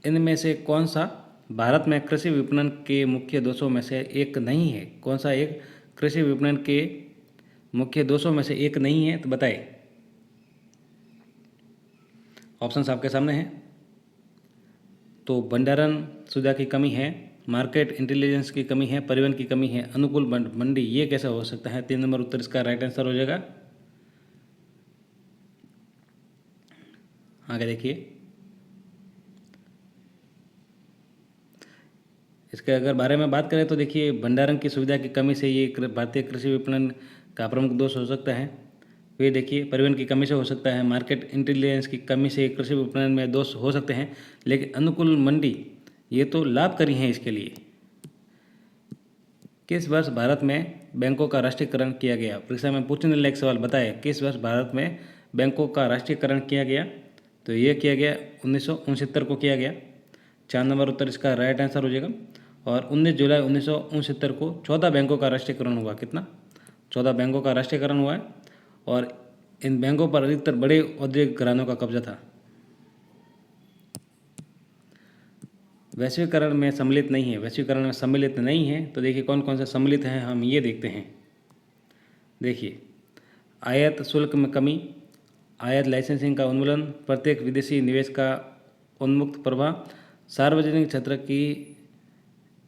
इनमें से कौन सा भारत में कृषि विपणन के मुख्य दोषों में से एक नहीं है? कौन सा एक कृषि विपणन के मुख्य दोषों में से एक नहीं है? तो बताइए। ऑप्शंस आपके सामने हैं। तो भंडारण सुविधा की कमी है, मार्केट इंटेलिजेंस की कमी है, परिवहन की कमी है, अनुकूल मंडी। ये कैसे हो सकता है? 3 नंबर उत्तर इसका राइट आंसर हो जाएगा। आगे देखिए, इसके अगर बारे में बात करें तो देखिए भंडारण की सुविधा की कमी से ये भारतीय कृषि विपणन का प्रमुख दोष हो सकता है। फिर देखिए परिवहन की कमी से हो सकता है, मार्केट इंटेलिजेंस की कमी से कृषि विपणन में दोष हो सकते हैं, लेकिन अनुकूल मंडी ये तो लाभकारी हैं इसके लिए। किस वर्ष भारत में बैंकों का राष्ट्रीयकरण किया गया? परीक्षा में पूछने लायक सवाल, बताए किस वर्ष भारत में बैंकों का राष्ट्रीयकरण किया गया? तो ये किया गया 1969 को किया गया। 4 नंबर उत्तर इसका राइट आंसर हो जाएगा। और 19 जुलाई 1969 को 14 बैंकों का राष्ट्रीयकरण हुआ। कितना? 14 बैंकों का राष्ट्रीयकरण हुआ है। और इन बैंकों पर अधिकतर बड़े औद्योगिक घरानों का कब्जा था। वैश्वीकरण में सम्मिलित नहीं है। वैश्वीकरण में सम्मिलित नहीं है, तो देखिए कौन कौन से सम्मिलित हैं, हम ये देखते हैं। देखिए, आयात शुल्क में कमी, आयात लाइसेंसिंग का उन्मूलन, प्रत्येक विदेशी निवेश का उन्मुक्त प्रवाह, सार्वजनिक क्षेत्र की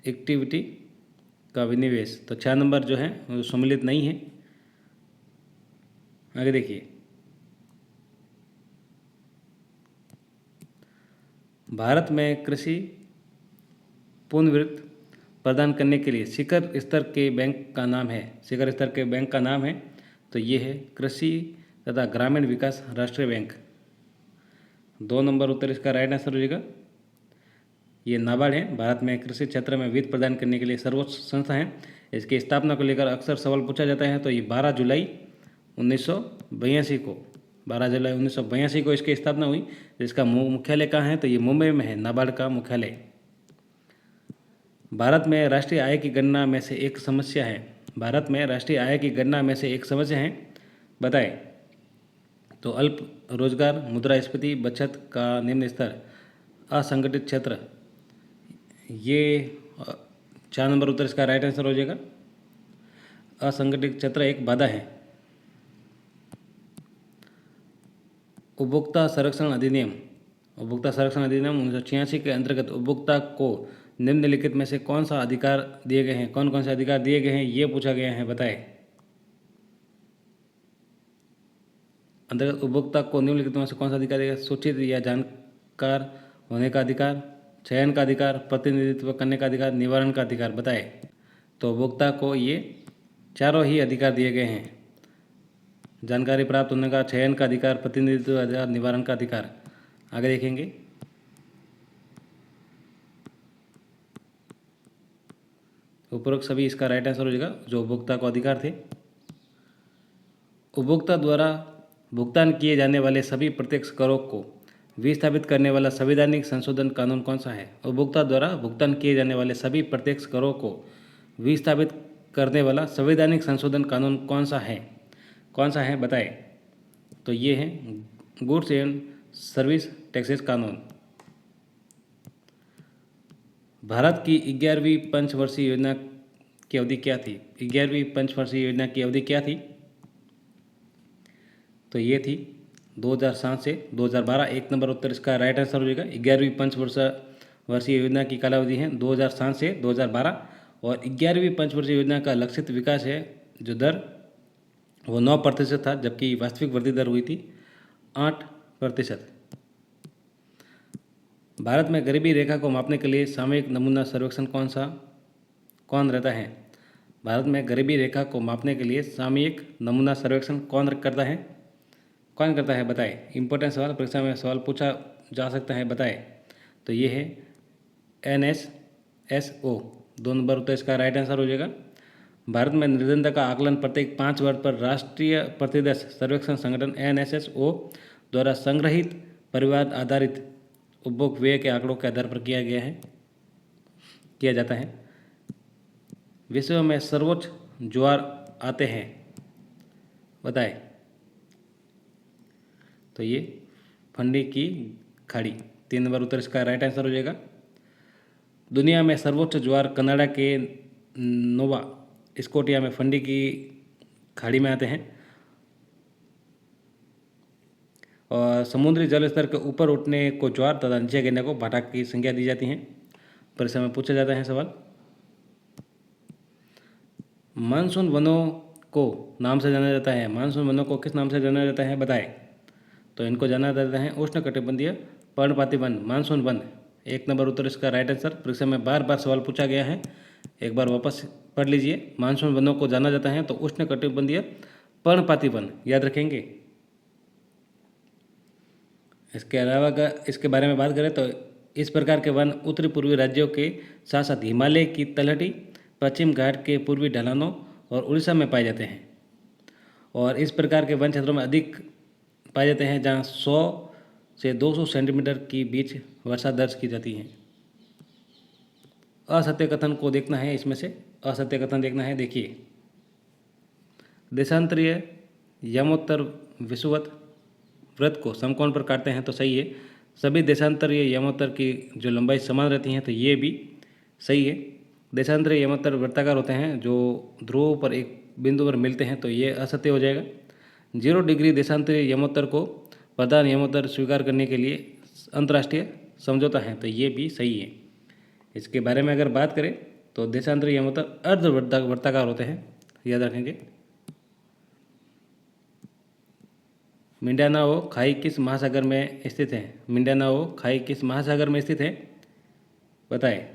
एक्टिविटी का विनिवेश, तो 6 नंबर जो है वो सम्मिलित नहीं है। आगे देखिए, भारत में कृषि पुनर्वित्त प्रदान करने के लिए शिखर स्तर के बैंक का नाम है, शिखर स्तर के बैंक का नाम है, तो ये है कृषि तथा ग्रामीण विकास राष्ट्रीय बैंक। 2 नंबर उत्तर इसका राइट आंसर हो जाएगा। ये नाबार्ड है, भारत में कृषि क्षेत्र में वित्त प्रदान करने के लिए सर्वोच्च संस्था है। इसकी स्थापना को लेकर अक्सर सवाल पूछा जाता है, तो ये 12 जुलाई 1982 को 12 जुलाई 1982 को इसकी स्थापना हुई। इसका मुख्यालय कहाँ है, तो ये मुंबई में है, नाबार्ड का मुख्यालय। भारत में राष्ट्रीय आय की गणना में से एक समस्या है, भारत में राष्ट्रीय आय की गणना में से एक समस्या है, बताएं। तो अल्प रोजगार, मुद्रास्फीति, बचत का निम्न स्तर, असंगठित क्षेत्र, ये 4 नंबर उत्तर इसका राइट आंसर हो जाएगा। असंगठित क्षेत्र एक बाधा है। उपभोक्ता संरक्षण अधिनियम, उपभोक्ता संरक्षण अधिनियम 1986 के अंतर्गत उपभोक्ता को निम्नलिखित में से कौन सा अधिकार दिए गए हैं, कौन कौन से अधिकार दिए गए हैं, ये पूछा गया है, बताएं। अंतर्गत उपभोक्ता को निम्नलिखित में से कौन सा अधिकार दिया गया? सूचित या जानकार होने का अधिकार, चयन का अधिकार, प्रतिनिधित्व करने का अधिकार, निवारण का अधिकार, बताएं। तो उपभोक्ता को ये चारों ही अधिकार दिए गए हैं, जानकारी प्राप्त होने का, चयन का अधिकार, प्रतिनिधित्व का अधिकार, निवारण का अधिकार। आगे देखेंगे, उपरोक्त सभी इसका राइट आंसर हो जाएगा जो उपभोक्ता को अधिकार थे। उपभोक्ता द्वारा भुगतान किए जाने वाले सभी प्रत्यक्ष करों को विस्थापित करने वाला संवैधानिक संशोधन कानून कौन सा है? उपभोक्ता द्वारा भुगतान किए जाने वाले सभी प्रत्यक्ष करों को विस्थापित करने वाला संवैधानिक संशोधन कानून कौन सा है, कौन सा है, बताएं। तो ये है गुड्स एंड सर्विस टैक्सेस कानून। भारत की 11वीं पंचवर्षीय योजना की अवधि क्या थी? 11वीं पंचवर्षीय योजना की अवधि क्या थी? तो ये थी 2007 से 2012। 1 नंबर उत्तर इसका राइट आंसर हो जाएगा। 11वीं पंचवर्षीय योजना की कालावधि है 2007 से 2012 और 11वीं पंचवर्षीय योजना का लक्षित विकास है जो दर वो 9% था, जबकि वास्तविक वृद्धि दर हुई थी 8%। भारत में गरीबी रेखा को मापने के लिए सामयिक नमूना सर्वेक्षण कौन रहता है? भारत में गरीबी रेखा को मापने के लिए सामयिक नमूना सर्वेक्षण कौन करता है, बताएं। इंपॉर्टेंट सवाल, परीक्षा में सवाल पूछा जा सकता है, बताएं। तो ये है NSSO। 2 नंबर उत्तर इसका राइट आंसर हो जाएगा। भारत में निर्धनता का आकलन प्रत्येक 5 वर्ष पर राष्ट्रीय प्रतिदर्श सर्वेक्षण संगठन NSSO द्वारा संग्रहित परिवार आधारित उपभोग व्यय के आंकड़ों के आधार पर किया जाता है। विश्व में सर्वोच्च ज्वार आते हैं, बताएं। तो ये फंडी की खाड़ी। 3 नंबर उत्तर इसका राइट आंसर हो जाएगा। दुनिया में सर्वोच्च ज्वार कनाडा के नोवा स्कोटिया में फंडी की खाड़ी में आते हैं और समुद्री जल स्तर के ऊपर उठने को ज्वार तथा नीचे गिरने को भाटा की संज्ञा दी जाती है। परीक्षा में पूछा जाता है सवाल। मानसून वनों को नाम से जाना जाता है, मानसून वनों को किस नाम से जाना जाता है, बताएं। तो इनको जाना जाता है उष्णकटिबंधीय पर्णपाती वन, मानसून वन। 1 नंबर उत्तर इसका राइट आंसर। परीक्षा में बार बार सवाल पूछा गया है, एक बार वापस पढ़ लीजिए। मानसून वनों को जाना जाता है तो उष्णकटिबंधीय पर्णपाती वन, याद रखेंगे। इसके अलावा अगर इसके बारे में बात करें तो इस प्रकार के वन उत्तरी पूर्वी राज्यों के साथ साथ हिमालय की तलहटी, पश्चिम घाट के पूर्वी ढलानों और उड़ीसा में पाए जाते हैं। और इस प्रकार के वन क्षेत्रों में अधिक पाए जाते हैं जहाँ 100 से 200 सेंटीमीटर की बीच वर्षा दर्ज की जाती है। असत्य कथन को देखना है, इसमें से असत्य कथन देखना है। देखिए, देशांतरीय यमोत्तर विषुवत वृत्त को समकोण पर काटते हैं, तो सही है। सभी देशांतरीय यमोत्तर की जो लंबाई समान रहती हैं, तो ये भी सही है। देशांतरीय यमोत्तर वृत्ताकार होते हैं जो ध्रुवों पर एक बिंदु पर मिलते हैं, तो ये असत्य हो जाएगा। 0 डिग्री देशांतरीय यमोत्तर को प्रधान यमोत्तर स्वीकार करने के लिए अंतर्राष्ट्रीय समझौता है, तो ये भी सही है। इसके बारे में अगर बात करें तो देशांतरी यम मतलब अर्ध वर्ताकार होते हैं, याद रखेंगे। मिंडानाओ खाई किस महासागर में स्थित है? मिंडानाओ खाई किस महासागर में स्थित है? बताएं।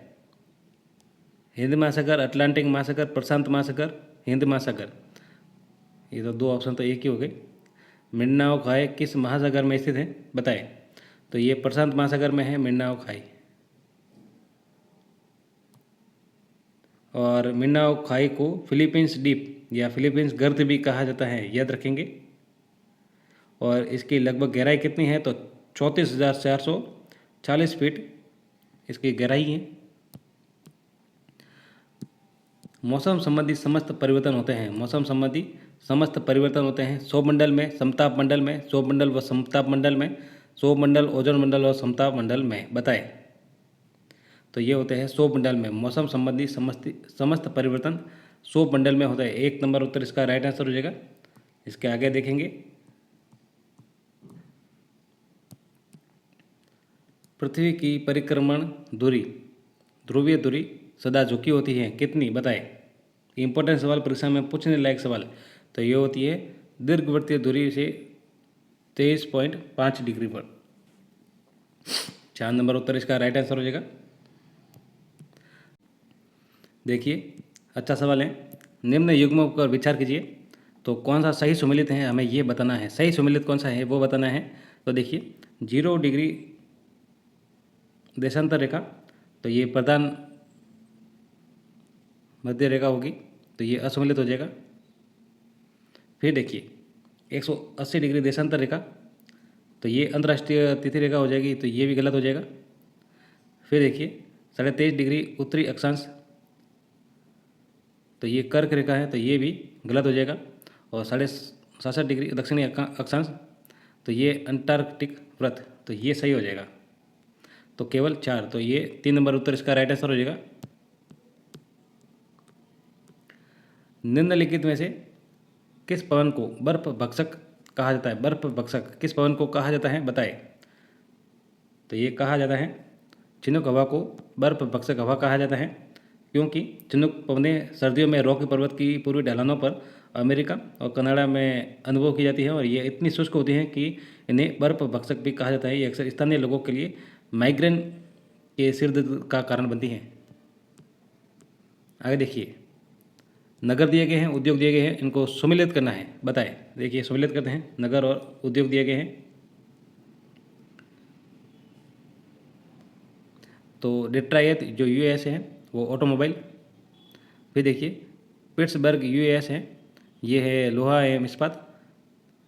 हिंद महासागर, अटलांटिक महासागर, प्रशांत महासागर, हिंद महासागर। ये तो 2 ऑप्शन तो एक ही हो गए। मिंडानाओ खाई किस महासागर में स्थित है? बताएं। तो ये प्रशांत महासागर में है मिंडानाओ खाई। और मिंडानाओ खाई को फिलीपींस डीप या फिलीपींस गर्त भी कहा जाता है, याद रखेंगे। और इसकी लगभग गहराई कितनी है? तो 34,440 फीट इसकी गहराई है। मौसम संबंधी समस्त परिवर्तन होते हैं। मौसम संबंधी समस्त परिवर्तन होते हैं सौरमंडल में, समताप मंडल में, सौरमंडल व समताप मंडल में, सौरमंडल, ओजोन मंडल और समताप मंडल में। बताएं। तो ये होते हैं सौरमंडल में। मौसम संबंधी समस्त परिवर्तन सौरमंडल में होता है। 1 नंबर उत्तर इसका राइट आंसर हो जाएगा। इसके आगे देखेंगे, पृथ्वी की परिक्रमण दूरी, ध्रुवीय दूरी सदा झुकी होती है, कितनी? बताएं। इंपॉर्टेंट सवाल, परीक्षा में पूछने लायक सवाल। तो ये होती है दीर्घवृत्तीय दूरी से 23.5 डिग्री पर। 4 नंबर उत्तर इसका राइट आंसर हो जाएगा। देखिए, अच्छा सवाल है। निम्न युग्मों पर विचार कीजिए, तो कौन सा सही सुमेलित है हमें ये बताना है। सही सुमेलित कौन सा है वो बताना है। तो देखिए, 0 डिग्री देशांतर रेखा, तो ये प्रधान मध्य रेखा होगी, तो ये असुमेलित हो जाएगा। फिर देखिए, 180 डिग्री देशांतर रेखा, तो ये अंतर्राष्ट्रीय तिथि रेखा हो जाएगी, तो ये भी गलत हो जाएगा। फिर देखिए, 23.5 डिग्री उत्तरी अक्षांश, तो ये कर्क रेखा है, तो ये भी गलत हो जाएगा। और 67.5 डिग्री दक्षिणी अक्षांश, तो ये अंटार्कटिक व्रत, तो ये सही हो जाएगा। तो केवल 4, तो ये 3 नंबर उत्तर इसका राइट आंसर हो जाएगा। निम्नलिखित में से किस पवन को बर्फ भक्षक कहा जाता है? बर्फ भक्षक किस पवन को कहा जाता है? बताएं। तो ये कहा जाता है चिनूक हवा को बर्फ भक्षक हवा कहा जाता है, क्योंकि चिनूक पवनें सर्दियों में रॉकी पर्वत की पूर्वी ढलानों पर अमेरिका और कनाडा में अनुभव की जाती है, और ये इतनी शुष्क होती हैं कि इन्हें बर्फ भक्षक भी कहा जाता है। ये अक्सर स्थानीय लोगों के लिए माइग्रेन के सिर दर्द का कारण बनती हैं। आगे देखिए, नगर दिए गए हैं, उद्योग दिए गए हैं, इनको सुमेलित करना है। बताएं। देखिए, सुमेलित करते हैं। नगर और उद्योग दिए गए हैं। तो डेट्रायट जो यूएस है वो ऑटोमोबाइल। फिर देखिए, पिट्सबर्ग यूएस है, ये है लोहा एवं इस्पात।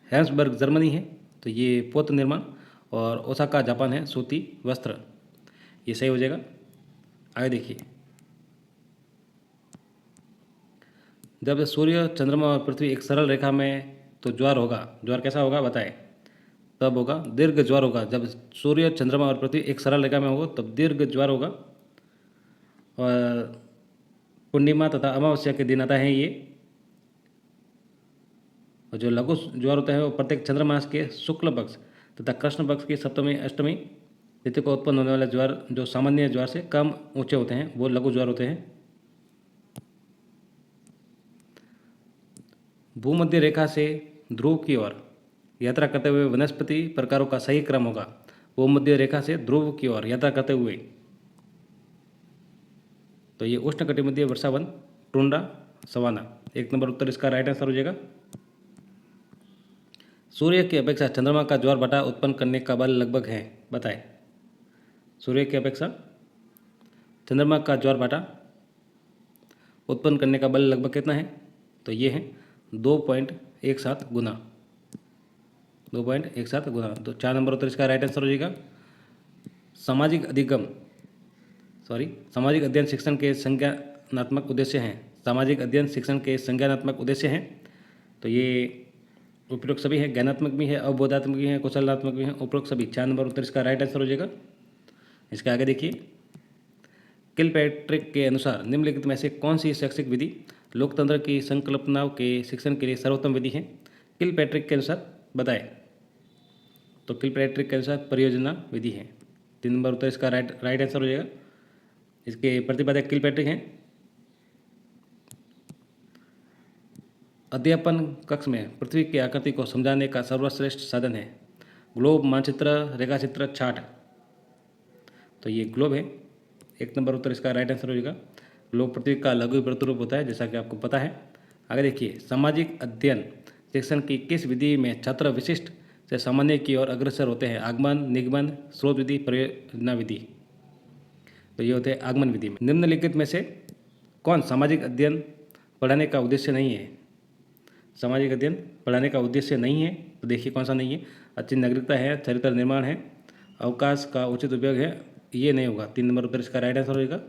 हैम्सबर्ग जर्मनी है, तो ये पोत निर्माण। और ओसाका जापान है, सूती वस्त्र। ये सही हो जाएगा। आगे देखिए, जब सूर्य, चंद्रमा और पृथ्वी एक सरल रेखा में, तो ज्वार होगा। ज्वार कैसा होगा? बताएं। तब होगा दीर्घ ज्वार होगा। जब सूर्य, चंद्रमा और पृथ्वी एक सरल रेखा में होगा तब दीर्घ ज्वार होगा। और पूर्णिमा तथा अमावस्या के दिन आता है ये। और जो लघु ज्वार होता है वो प्रत्येक चंद्रमास के शुक्ल पक्ष तथा कृष्ण पक्ष की सप्तमी अष्टमी तिथि को उत्पन्न होने वाले ज्वार जो सामान्य ज्वार से कम ऊंचे होते हैं वो लघु ज्वार होते हैं। भूमध्य रेखा से ध्रुव की ओर यात्रा करते हुए वनस्पति प्रकारों का सही क्रम होगा। भूमध्य रेखा से ध्रुव की ओर यात्रा करते हुए, तो ये उष्णकटिबंधीय वर्षावन, टुंड्रा, सवाना। 1 नंबर उत्तर इसका राइट आंसर हो जाएगा। सूर्य की अपेक्षा चंद्रमा का ज्वार भाटा उत्पन्न करने का बल लगभग है। बताएं। सूर्य की अपेक्षा चंद्रमा का ज्वार भाटा उत्पन्न करने का बल लगभग कितना है? तो ये है 2.17 गुना। 2.17 गुना। तो 4 नंबर उत्तर इसका राइट आंसर हो जाएगा। सामाजिक अध्ययन शिक्षण के संज्ञानात्मक उद्देश्य हैं। सामाजिक अध्ययन शिक्षण के संज्ञानात्मक उद्देश्य हैं, तो ये उपरोक्त सभी है। ज्ञानात्मक भी है, अवबोधात्मक भी है, कौशलात्मक भी है, उपरोक्त सभी। 4 नंबर उत्तर इसका राइट आंसर हो जाएगा। इसके आगे देखिए, किलपैट्रिक के अनुसार निम्नलिखित में से कौन सी शैक्षिक विधि लोकतंत्र की संकल्पनाओं के शिक्षण के लिए सर्वोत्तम विधि है? किलपैट्रिक के अनुसार बताएं। तो किलपैट्रिक के अनुसार परियोजना विधि है। 3 नंबर उत्तर इसका राइट आंसर हो जाएगा। इसके प्रतिपादक किलपैट्रिक हैं। अध्यापन कक्ष में पृथ्वी की आकृति को समझाने का सर्वश्रेष्ठ साधन है। ग्लोब, मानचित्र, रेखाचित्र, चार्ट। तो ये ग्लोब है। 1 नंबर उत्तर इसका राइट आंसर हो जाएगा। ग्लोब पृथ्वी का लघु प्रतिरूप होता है, जैसा कि आपको पता है। आगे देखिए, सामाजिक अध्ययन शिक्षण की किस विधि में छात्र विशिष्ट से सामान्य की ओर अग्रसर होते हैं? आगमन, निगमन, स्रोत विधि, परियोजना विधि। तो ये होते हैं आगमन विधि में। निम्नलिखित में से कौन सामाजिक अध्ययन पढ़ाने का उद्देश्य नहीं है? सामाजिक अध्ययन पढ़ाने का उद्देश्य नहीं है, तो देखिए कौन सा नहीं है। अच्छी नागरिकता है, चरित्र निर्माण है, अवकाश का उचित उपयोग है, ये नहीं होगा। 3 नंबर उत्तर इसका राइट आंसर होगा।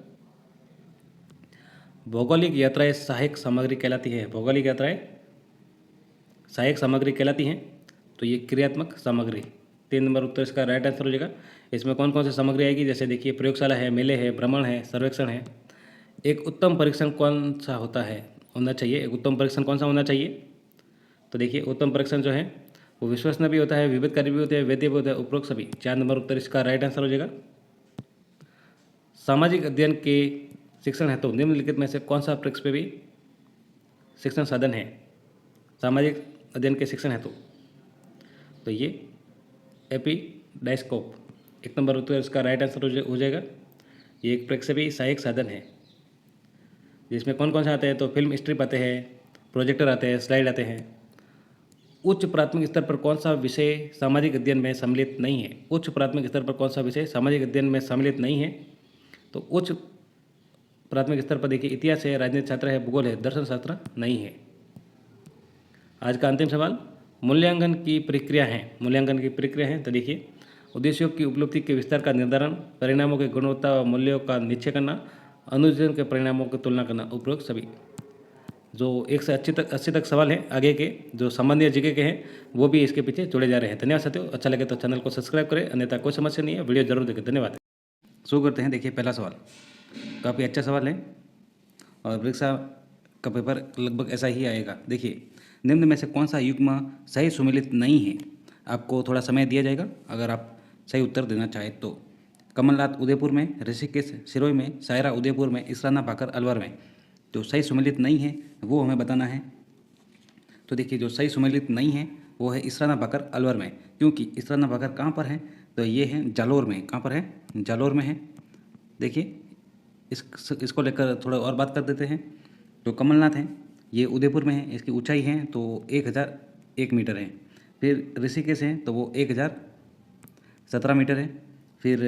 भौगोलिक यात्राएं सहायक सामग्री कहलाती है। भौगोलिक यात्राएं सहायक सामग्री कहलाती हैं, तो ये क्रियात्मक सामग्री। 3 नंबर उत्तर इसका राइट आंसर हो जाएगा। इसमें कौन कौन सी सामग्री आएगी? जैसे देखिए, प्रयोगशाला है, मेले है, भ्रमण है, सर्वेक्षण है। एक उत्तम परीक्षण कौन सा होता है, होना चाहिए? एक उत्तम परीक्षण कौन सा होना चाहिए? तो देखिए, उत्तम परीक्षण जो है वो विश्वसनीय भी होता है, विवेककारी भी होता है, वैध भी होता है, उपरोक्त सभी। 4 नंबर उत्तर इसका राइट आंसर हो जाएगा। सामाजिक अध्ययन के शिक्षण हेतु निम्नलिखित में से कौन सा प्रक्षेपी शिक्षण साधन है? सामाजिक अध्ययन के शिक्षण हेतु तो ये एपिडाइस्कोप। 1 नंबर उत्तर इसका राइट आंसर हो जाएगा। ये एक प्रक्षेपी सहायक साधन है, जिसमें कौन कौन से आते हैं? तो फिल्म स्ट्रिप आते हैं, प्रोजेक्टर आते हैं, स्लाइड आते हैं। उच्च प्राथमिक स्तर पर कौन सा विषय सामाजिक अध्ययन में सम्मिलित नहीं है? उच्च प्राथमिक स्तर पर कौन सा विषय सामाजिक अध्ययन में सम्मिलित नहीं है? तो उच्च प्राथमिक स्तर पर देखिए, इतिहास है, राजनीति शास्त्र है, भूगोल है, दर्शन शास्त्र नहीं है। आज का अंतिम सवाल, मूल्यांकन की प्रक्रिया है। मूल्यांकन की प्रक्रिया है, तो देखिए, उद्देश्यों की उपलब्धि के विस्तार का निर्धारण, परिणामों की गुणवत्ता व मूल्यों का निश्चय करना, अनुदेशन के परिणामों की तुलना करना, उपरोक्त सभी। जो 1 से 80 तक सवाल हैं आगे के, जो सामान्य जीके के हैं, वो भी इसके पीछे जोड़े जा रहे हैं। धन्यवाद साथियों। अच्छा लगे तो चैनल को सब्सक्राइब करें, अन्यथा कोई समस्या नहीं है, वीडियो जरूर देखें। धन्यवाद। शुरू करते हैं। देखिए, पहला सवाल काफ़ी अच्छा सवाल है और परीक्षा का पेपर लगभग ऐसा ही आएगा। देखिए, निम्न में से कौन सा युग्म सही सुमेलित नहीं है? आपको थोड़ा समय दिया जाएगा अगर आप सही उत्तर देना चाहें तो। कमलनाथ उदयपुर में, ऋषिकेश सिरोही में, सायरा उदयपुर में, इसराना पाकर अलवर में। जो सही सुमेलित नहीं है वो हमें बताना है। तो देखिए, जो सही सुमेलित नहीं है वो है इसराना पाकर अलवर में, क्योंकि इसराना पाकर कहाँ पर है? तो ये है जालोर में। कहाँ पर है? जालोर में है। देखिए, इसको लेकर थोड़ा और बात कर देते हैं। जो कमलनाथ है ये उदयपुर में है, इसकी ऊंचाई है तो 1001 मीटर है। फिर ऋषिकेश है तो वो 1017 मीटर है। फिर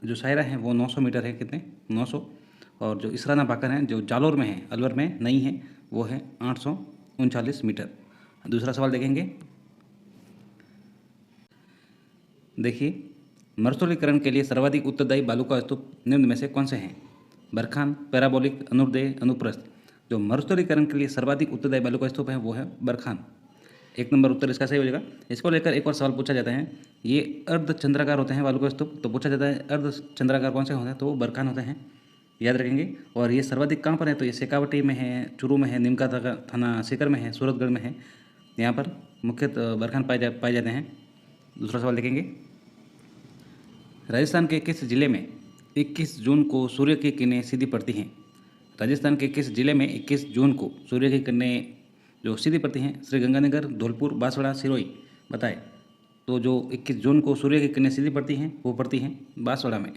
जो सायरा है वो 900 मीटर है। कितने? 900। और जो इसराना पाकर है जो जालोर में है, अलवर में नहीं है, वो है 839 मीटर। दूसरा सवाल देखेंगे। देखिए, मरुस्थलीकरण के लिए सर्वाधिक उत्तरदायी बालुका स्तूप निम्न में से कौन से हैं? बरखान, पैराबोलिक, अनुदैर्ध्य, अनुप्रस्थ। जो मरुस्थलीकरण के लिए सर्वाधिक उत्तरदायी बालुका स्तूप है वो है बरखान। 1 नंबर उत्तर इसका सही हो जाएगा। इसको लेकर एक और सवाल पूछा जाता है। ये अर्धचंद्राकार होते हैं बालुका स्तूप, तो पूछा जाता है अर्धचंद्राकार कौन से होते हैं? तो वो बरखान होते हैं, याद रखेंगे। और ये सर्वाधिक कहाँ पर है? तो ये शेखावटी में है, चूरू में है, नीमका थाना सीकर में है, सूरतगढ़ में है। यहाँ पर मुख्यतः बरखान पाए जाते हैं। दूसरा सवाल देखेंगे। राजस्थान के किस जिले में 21 जून को सूर्य की किरणें सीधी पड़ती हैं? राजस्थान के किस जिले में 21 जून को सूर्य की किरणें जो सीधी पड़ती हैं? श्रीगंगानगर, धौलपुर, बांसवाड़ा, सिरोही। बताएं। तो जो 21 जून को सूर्य की किरणें सीधी पड़ती हैं वो पड़ती हैं बांसवाड़ा में।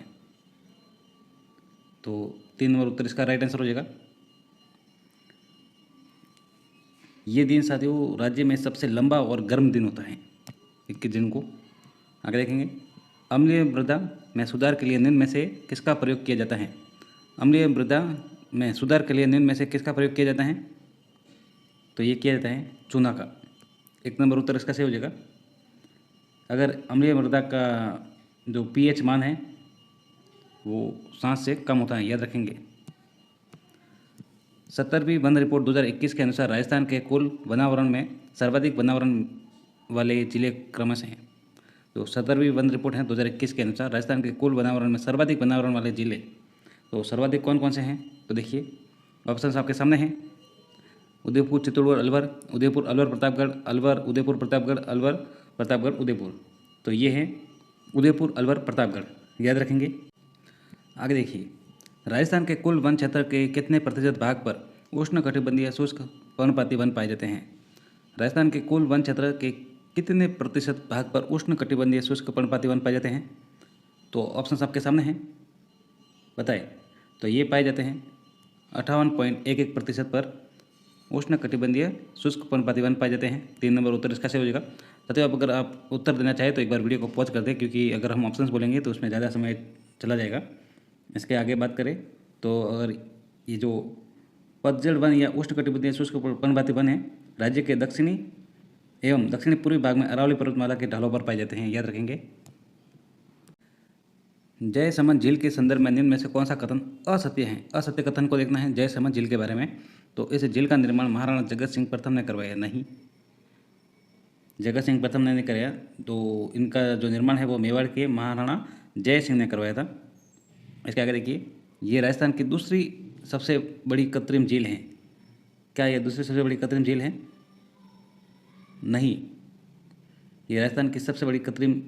तो 3 नंबर उत्तर इसका राइट आंसर हो जाएगा। ये दिन साथियों राज्य में सबसे लंबा और गर्म दिन होता है 21 जून को। आगे देखेंगे। अम्लीय मृदा में सुधार के लिए निम्न में से किसका प्रयोग किया जाता है? अम्लीय मृदा में सुधार के लिए निम्न में से किसका प्रयोग किया जाता है? तो ये किया जाता है चूना का। 1 नंबर उत्तर इसका सही हो जाएगा। अगर अम्लीय मृदा का जो pH मान है वो 7 से कम होता है, याद रखेंगे। 70वीं वन रिपोर्ट 2021 के अनुसार राजस्थान के कुल वनावरण में सर्वाधिक वनावरण वाले जिले क्रमशः हैं। तो 70वीं वन रिपोर्ट है 2021 के अनुसार राजस्थान के कुल वनावरण में सर्वाधिक वनावरण वाले जिले, तो सर्वाधिक कौन कौन से हैं? तो देखिए, ऑप्शन आपके सामने हैं। उदयपुर, चित्तौड़गढ़, अलवर, उदयपुर, अलवर, प्रतापगढ़, अलवर, उदयपुर, प्रतापगढ़, अलवर, प्रतापगढ़, उदयपुर। तो ये है उदयपुर, अलवर, प्रतापगढ़, याद रखेंगे। आगे देखिए, राजस्थान के कुल वन क्षेत्र के कितने प्रतिशत भाग पर उष्णकटिबंधीय शुष्क पर्णपाती वन पाए जाते हैं। राजस्थान के कुल वन क्षेत्र के कितने प्रतिशत भाग पर उष्णकटिबंधीय शुष्क पर्णपाती वन पाए जाते हैं? तो ऑप्शन आपके सामने हैं, बताए। तो ये पाए जाते हैं 58.11% पर उष्णकटिबंधीय शुष्क पर्णपाती वन पाए जाते हैं। 3 नंबर उत्तर इसका सही हो जाएगा। सत्य, अगर आप उत्तर देना चाहें तो एक बार वीडियो को पॉज कर दें, क्योंकि अगर हम ऑप्शंस बोलेंगे तो उसमें ज़्यादा समय चला जाएगा। इसके आगे बात करें तो अगर ये जो पतझड़ वन या उष्णकटिबंधीय शुष्क पर्णपाती वन है, राज्य के दक्षिणी एवं दक्षिणी पूर्वी भाग में अरावली पर्वतमाला के ढालों पर पाए जाते हैं, याद रखेंगे। जयसमंद झील के संदर्भ में निम्न में से कौन सा कथन असत्य है? असत्य कथन को देखना है जयसमंद झील के बारे में। तो इस झील का निर्माण महाराणा जगत सिंह प्रथम ने करवाया नहीं, जगत सिंह प्रथम ने नहीं कराया। तो इनका जो निर्माण है वो मेवाड़ के महाराणा जय सिंह ने करवाया था। इसके आगे देखिए, ये राजस्थान की दूसरी सबसे बड़ी कृत्रिम झील है। क्या ये दूसरी सबसे बड़ी कृत्रिम झील है? नहीं, ये राजस्थान की सबसे बड़ी कृत्रिम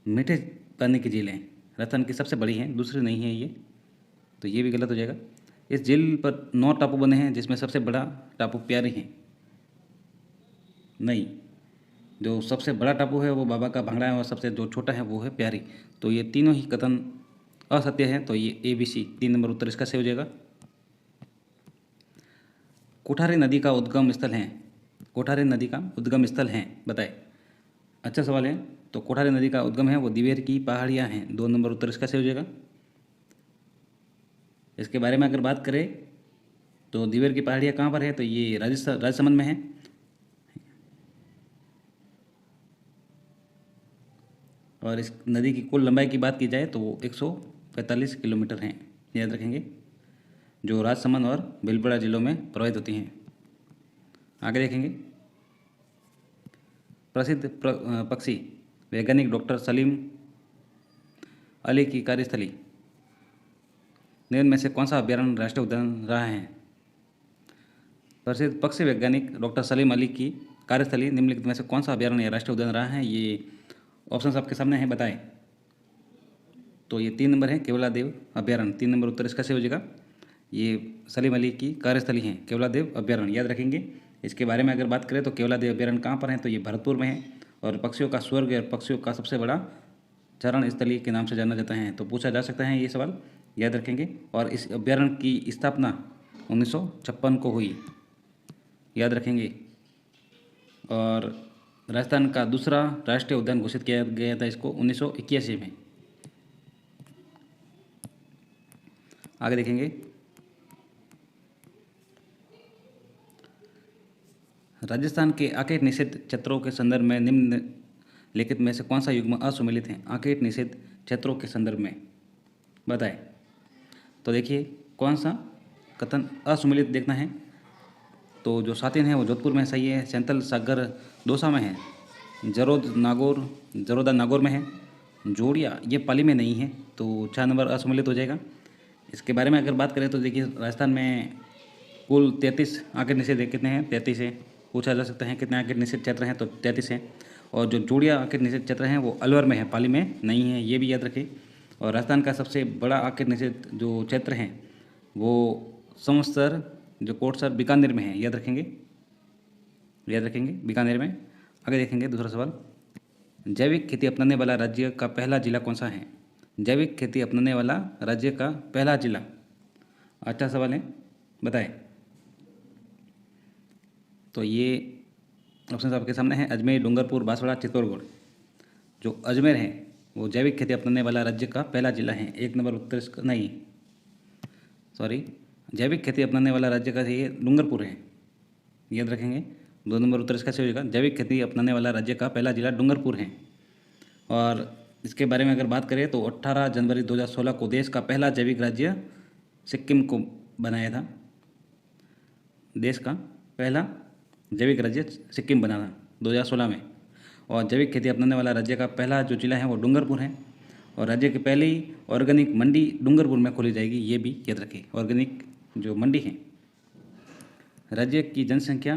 मीठे पानी की झील है। राजस्थान की सबसे बड़ी है, दूसरी नहीं है ये, तो ये भी गलत हो जाएगा। इस झील पर 9 टापू बने हैं, जिसमें सबसे बड़ा टापू प्यारी है। नहीं, जो सबसे बड़ा टापू है वो बाबा का भांगड़ा है और सबसे जो छोटा है वो है प्यारी। तो ये तीनों ही कथन असत्य है। तो ये ABC 3 नंबर उत्तर इसका सही हो जाएगा। कोठारी नदी का उद्गम स्थल है, कोठारी नदी का उद्गम स्थल है, बताए। अच्छा सवाल है। तो कोठारी नदी का उद्गम है वो दिवेर की पहाड़ियाँ हैं, 2 नंबर उत्तर इसका सही हो जाएगा। इसके बारे में अगर बात करें तो दिवेर की पहाड़ियाँ कहाँ पर है? तो ये राजसमंद में है। और इस नदी की कुल लंबाई की बात की जाए तो वो 145 किलोमीटर हैं, याद रखेंगे, जो राजसमंद और भीलवाड़ा जिलों में प्रवाहित होती हैं। आगे देखेंगे, प्रसिद्ध पक्षी वैज्ञानिक डॉक्टर सलीम अली की कार्यस्थली निम्न में से कौन सा अभ्यारण्य राष्ट्रीय उद्यान रहा है? प्रसिद्ध पक्षी वैज्ञानिक डॉक्टर सलीम अली की कार्यस्थली निम्नलिखित में से कौन सा अभ्यारण्य या राष्ट्रीय उद्यान रहा है? ये ऑप्शन आपके सामने हैं, बताएं। तो ये 3 नंबर है केवलादेव अभ्यारण्य, 3 नंबर उत्तर इसका सही हो जाएगा। ये सलीम अली की कार्यस्थली है केवलादेव अभ्यारण्य, याद रखेंगे। इसके बारे में अगर बात करें तो केवलादेव अभ्यारण्य कहाँ पर है? तो ये भरतपुर में है और पक्षियों का स्वर्ग और पक्षियों का सबसे बड़ा चरण स्थली के नाम से जाना जाता है। तो पूछा जा सकता है ये सवाल, याद रखेंगे। और इस अभ्यारण्य की स्थापना 1956 को हुई, याद रखेंगे। और राजस्थान का दूसरा राष्ट्रीय उद्यान घोषित किया गया था इसको 1981 में। आगे देखेंगे, राजस्थान के आकेट निषेध क्षेत्रों के संदर्भ में निम्नलिखित में से कौन सा युग्म असुमेलित है? आकेट निषेध क्षेत्रों के संदर्भ में, बताएं। तो देखिए कौन सा कथन असुमेलित देखना है। तो जो सातिन है वो जोधपुर में सही है, सैंतल सागर दौसा में है, जरोदा नागौर में है, जोड़िया ये पाली में नहीं है। तो 4 नंबर असुमेलित हो जाएगा। इसके बारे में अगर बात करें तो देखिए राजस्थान में कुल 33 आकेट निषेध कितने हैं? 33 है। पूछा जा सकता है कितने आकेट निषेध क्षेत्र हैं? तो 33 हैं। और जो जोड़िया आकेट निषेध क्षेत्र हैं वो अलवर में है, पाली में नहीं है, ये भी याद रखें। और राजस्थान का सबसे बड़ा आकेट निषेध जो क्षेत्र हैं वो समस्तर जो कोटसर बीकानेर में है, याद रखेंगे, बीकानेर में। आगे देखेंगे दूसरा सवाल, जैविक खेती अपनाने वाला राज्य का पहला जिला कौन सा है? जैविक खेती अपनाने वाला राज्य का पहला जिला, अच्छा सवाल है, बताएं। तो ये ऑप्शन आपके सामने है, अजमेर, डूंगरपुर, बांसवाड़ा, चित्तौड़गढ़। जो अजमेर है वो जैविक खेती अपनाने वाला राज्य का पहला जिला है। 1 नंबर उत्तर इसका नहीं, सॉरी, जैविक खेती अपनाने वाला राज्य का ये डूंगरपुर है, याद रखेंगे। 2 नंबर उत्तर इसका सही होगा। जैविक खेती अपनाने वाला राज्य का पहला जिला डूंगरपुर है। और इसके बारे में अगर बात करें तो 18 जनवरी 2016 को देश का पहला जैविक राज्य सिक्किम को बनाया था। देश का पहला जैविक राज्य सिक्किम बना था 2016 में। और जैविक खेती अपनाने वाला राज्य का पहला जो जिला है वो डूंगरपुर है। और राज्य की पहली ऑर्गेनिक मंडी डूंगरपुर में खोली जाएगी, ये भी याद रखें। ऑर्गेनिक जो मंडी है। राज्य की जनसंख्या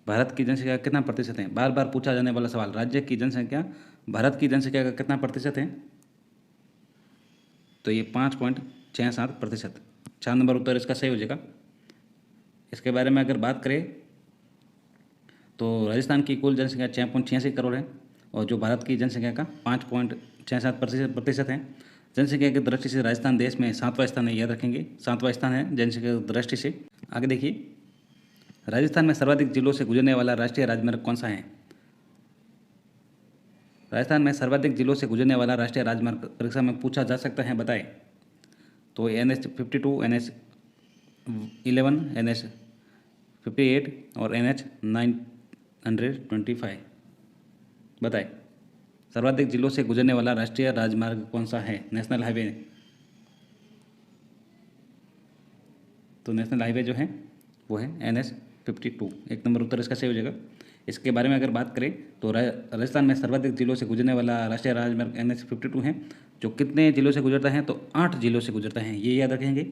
भारत की जनसंख्या का कितना प्रतिशत है? बार बार पूछा जाने वाला सवाल, राज्य की जनसंख्या भारत की जनसंख्या का कितना प्रतिशत है? तो ये 5.67%। 4 नंबर उत्तर इसका सही हो जाएगा। इसके बारे में अगर बात करें तो राजस्थान की कुल जनसंख्या 6.86 करोड़ है और जो भारत की जनसंख्या का 5.67% है। जनसंख्या की दृष्टि से राजस्थान देश में 7वां स्थान है, याद रखेंगे 7वां स्थान है जनसंख्या की दृष्टि से। आगे देखिए, राजस्थान में सर्वाधिक जिलों से गुजरने वाला राष्ट्रीय राजमार्ग कौन सा है? राजस्थान में सर्वाधिक जिलों से गुजरने वाला राष्ट्रीय राजमार्ग परीक्षा में पूछा जा सकता है, बताएं। तो NH52, NH11, NH58 और NH925। बताएं, सर्वाधिक जिलों से गुजरने वाला राष्ट्रीय राजमार्ग कौन सा है? National highway. तो नेशनल हाईवे जो है वो है NH52। एक नंबर उत्तर इसका सही हो जाएगा। इसके बारे में अगर बात करें तो राजस्थान में सर्वाधिक जिलों से गुजरने वाला राष्ट्रीय राजमार्ग NH52 है। जो कितने जिलों से गुजरता है? तो 8 जिलों से गुजरता है, ये याद रखेंगे,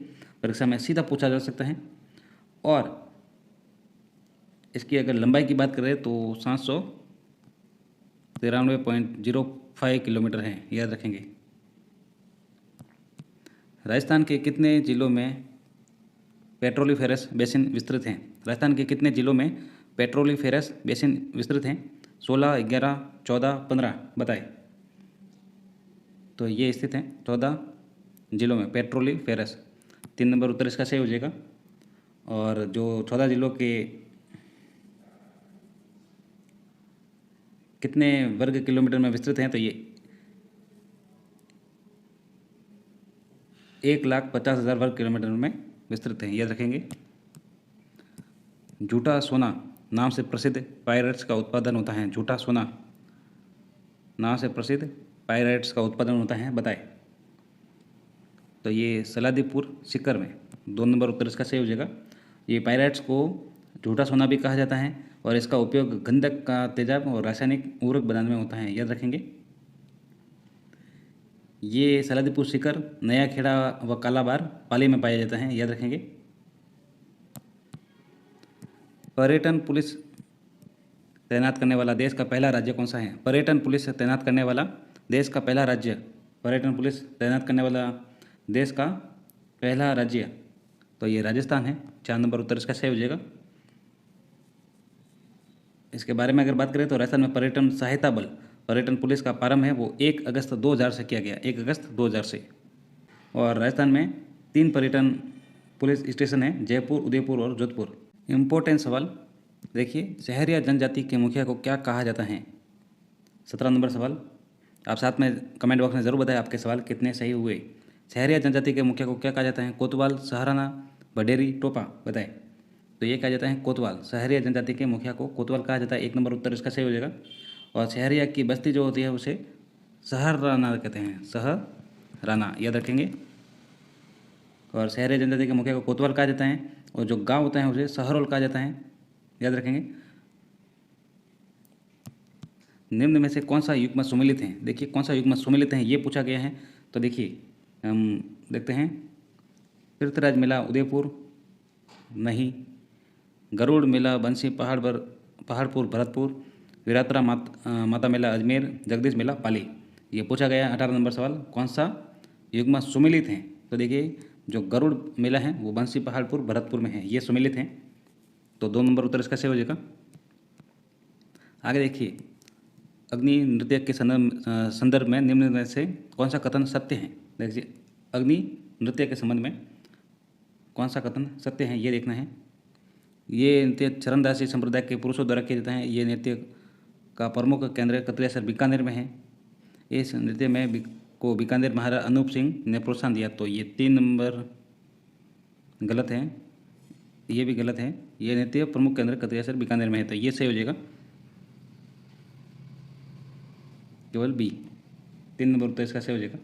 परीक्षा में सीधा पूछा जा सकता है। और इसकी अगर लंबाई की बात करें तो 793.05 किलोमीटर है, याद रखेंगे। राजस्थान के कितने जिलों में पेट्रोलिफेरस बेसिन विस्तृत हैं? राजस्थान के कितने जिलों में पेट्रोलिफेरस बेसिन विस्तृत हैं? 16, 11, 14, 15। बताएं। तो ये स्थित हैं 14 जिलों में पेट्रोलिफेरस। 3 नंबर उत्तर इसका सही हो जाएगा। और जो 14 जिलों के कितने वर्ग किलोमीटर में विस्तृत हैं? तो ये 1,50,000 वर्ग किलोमीटर में विस्तृत हैं, याद रखेंगे। झूठा सोना नाम से प्रसिद्ध पायरेट्स का उत्पादन होता है। झूठा सोना नाम से प्रसिद्ध पायरेट्स का उत्पादन होता है, बताएं। तो ये सलादीपुर सीकर में। 2 नंबर उत्तर इसका सही हो जाएगा। ये पायरेट्स को झूठा सोना भी कहा जाता है और इसका उपयोग गंधक का तेजाब और रासायनिक उर्वरक बनाने में होता है, याद रखेंगे। ये सलादीपुर सीकर, नया खेड़ा व कालाबार पाली में पाया जाता है, याद रखेंगे। पर्यटन पुलिस तैनात करने वाला देश का पहला राज्य कौन सा है? पर्यटन पुलिस तैनात करने वाला देश का पहला राज्य, पर्यटन पुलिस तैनात करने वाला देश का पहला राज्य, तो ये राजस्थान है। 4 नंबर उत्तर इसका सही हो जाएगा। इसके बारे में अगर बात करें तो राजस्थान में पर्यटन सहायता बल, पर्यटन पुलिस का प्रारंभ है वो 1 अगस्त 2000 से किया गया, 1 अगस्त 2000 से। और राजस्थान में 3 पर्यटन पुलिस स्टेशन हैं, जयपुर, उदयपुर और जोधपुर। इम्पोर्टेंट सवाल देखिए, शहरिया जनजाति के मुखिया को क्या कहा जाता है? 17 नंबर सवाल। आप साथ में कमेंट बॉक्स में ज़रूर बताएं आपके सवाल कितने सही हुए। शहरिया जनजाति के मुखिया को क्या कहा जाता है? कोतवाल, सहाराना, भडेरी, टोपा। बताएं। तो ये कहा जाता है कोतवाल। शहरिया जनजाति के मुखिया को कोतवाल कहा जाता है। 1 नंबर उत्तर इसका सही हो जाएगा। और शहरिया की बस्ती जो होती है उसे सहराना कहते हैं, सहराना, याद रखेंगे। और शहरी जनजाति के मुखिया को कोतवाल कहा जाता है और जो गांव होता है उसे सहरोल कहा जाता है, याद रखेंगे। निम्न में से कौन सा युग्म सुमेलित है? देखिए कौन सा युग्म सुमेलित है ये पूछा गया है। तो देखिए हम देखते हैं, तीर्थराज मेला उदयपुर नहीं, गरुड़ मेला बंसी पहाड़पुर भरतपुर, वीरात्रा माता मेला अजमेर, जगदीश मेला पाली। ये पूछा गया 18 नंबर सवाल, कौन सा युग्म सुमेलित हैं? तो देखिए जो गरुड़ मेला है वो बंसी पहाड़पुर भरतपुर में है, ये सुमेलित हैं। तो 2 नंबर उत्तर इसका सही हो जाएगा। आगे देखिए, अग्नि नृत्य के संदर्भ में निम्न में से कौन सा कथन सत्य है? देखिए अग्नि नृत्य के संबंध में कौन सा कथन सत्य है ये देखना है। ये नृत्य चरणदासी संप्रदाय के पुरुषों द्वारा किया जाता है। ये नृत्य का प्रमुख केंद्र कतरियासर बीकानेर में है। इस नृत्य में को बीकानेर महाराज अनूप सिंह ने प्रोत्साहन दिया। तो ये 3 नंबर गलत है, ये भी गलत है। ये नृत्य प्रमुख केंद्र कतरियासर बीकानेर में है, तो ये सही हो जाएगा, केवल बी। 3 नंबर उत्तर इसका सही हो जाएगा।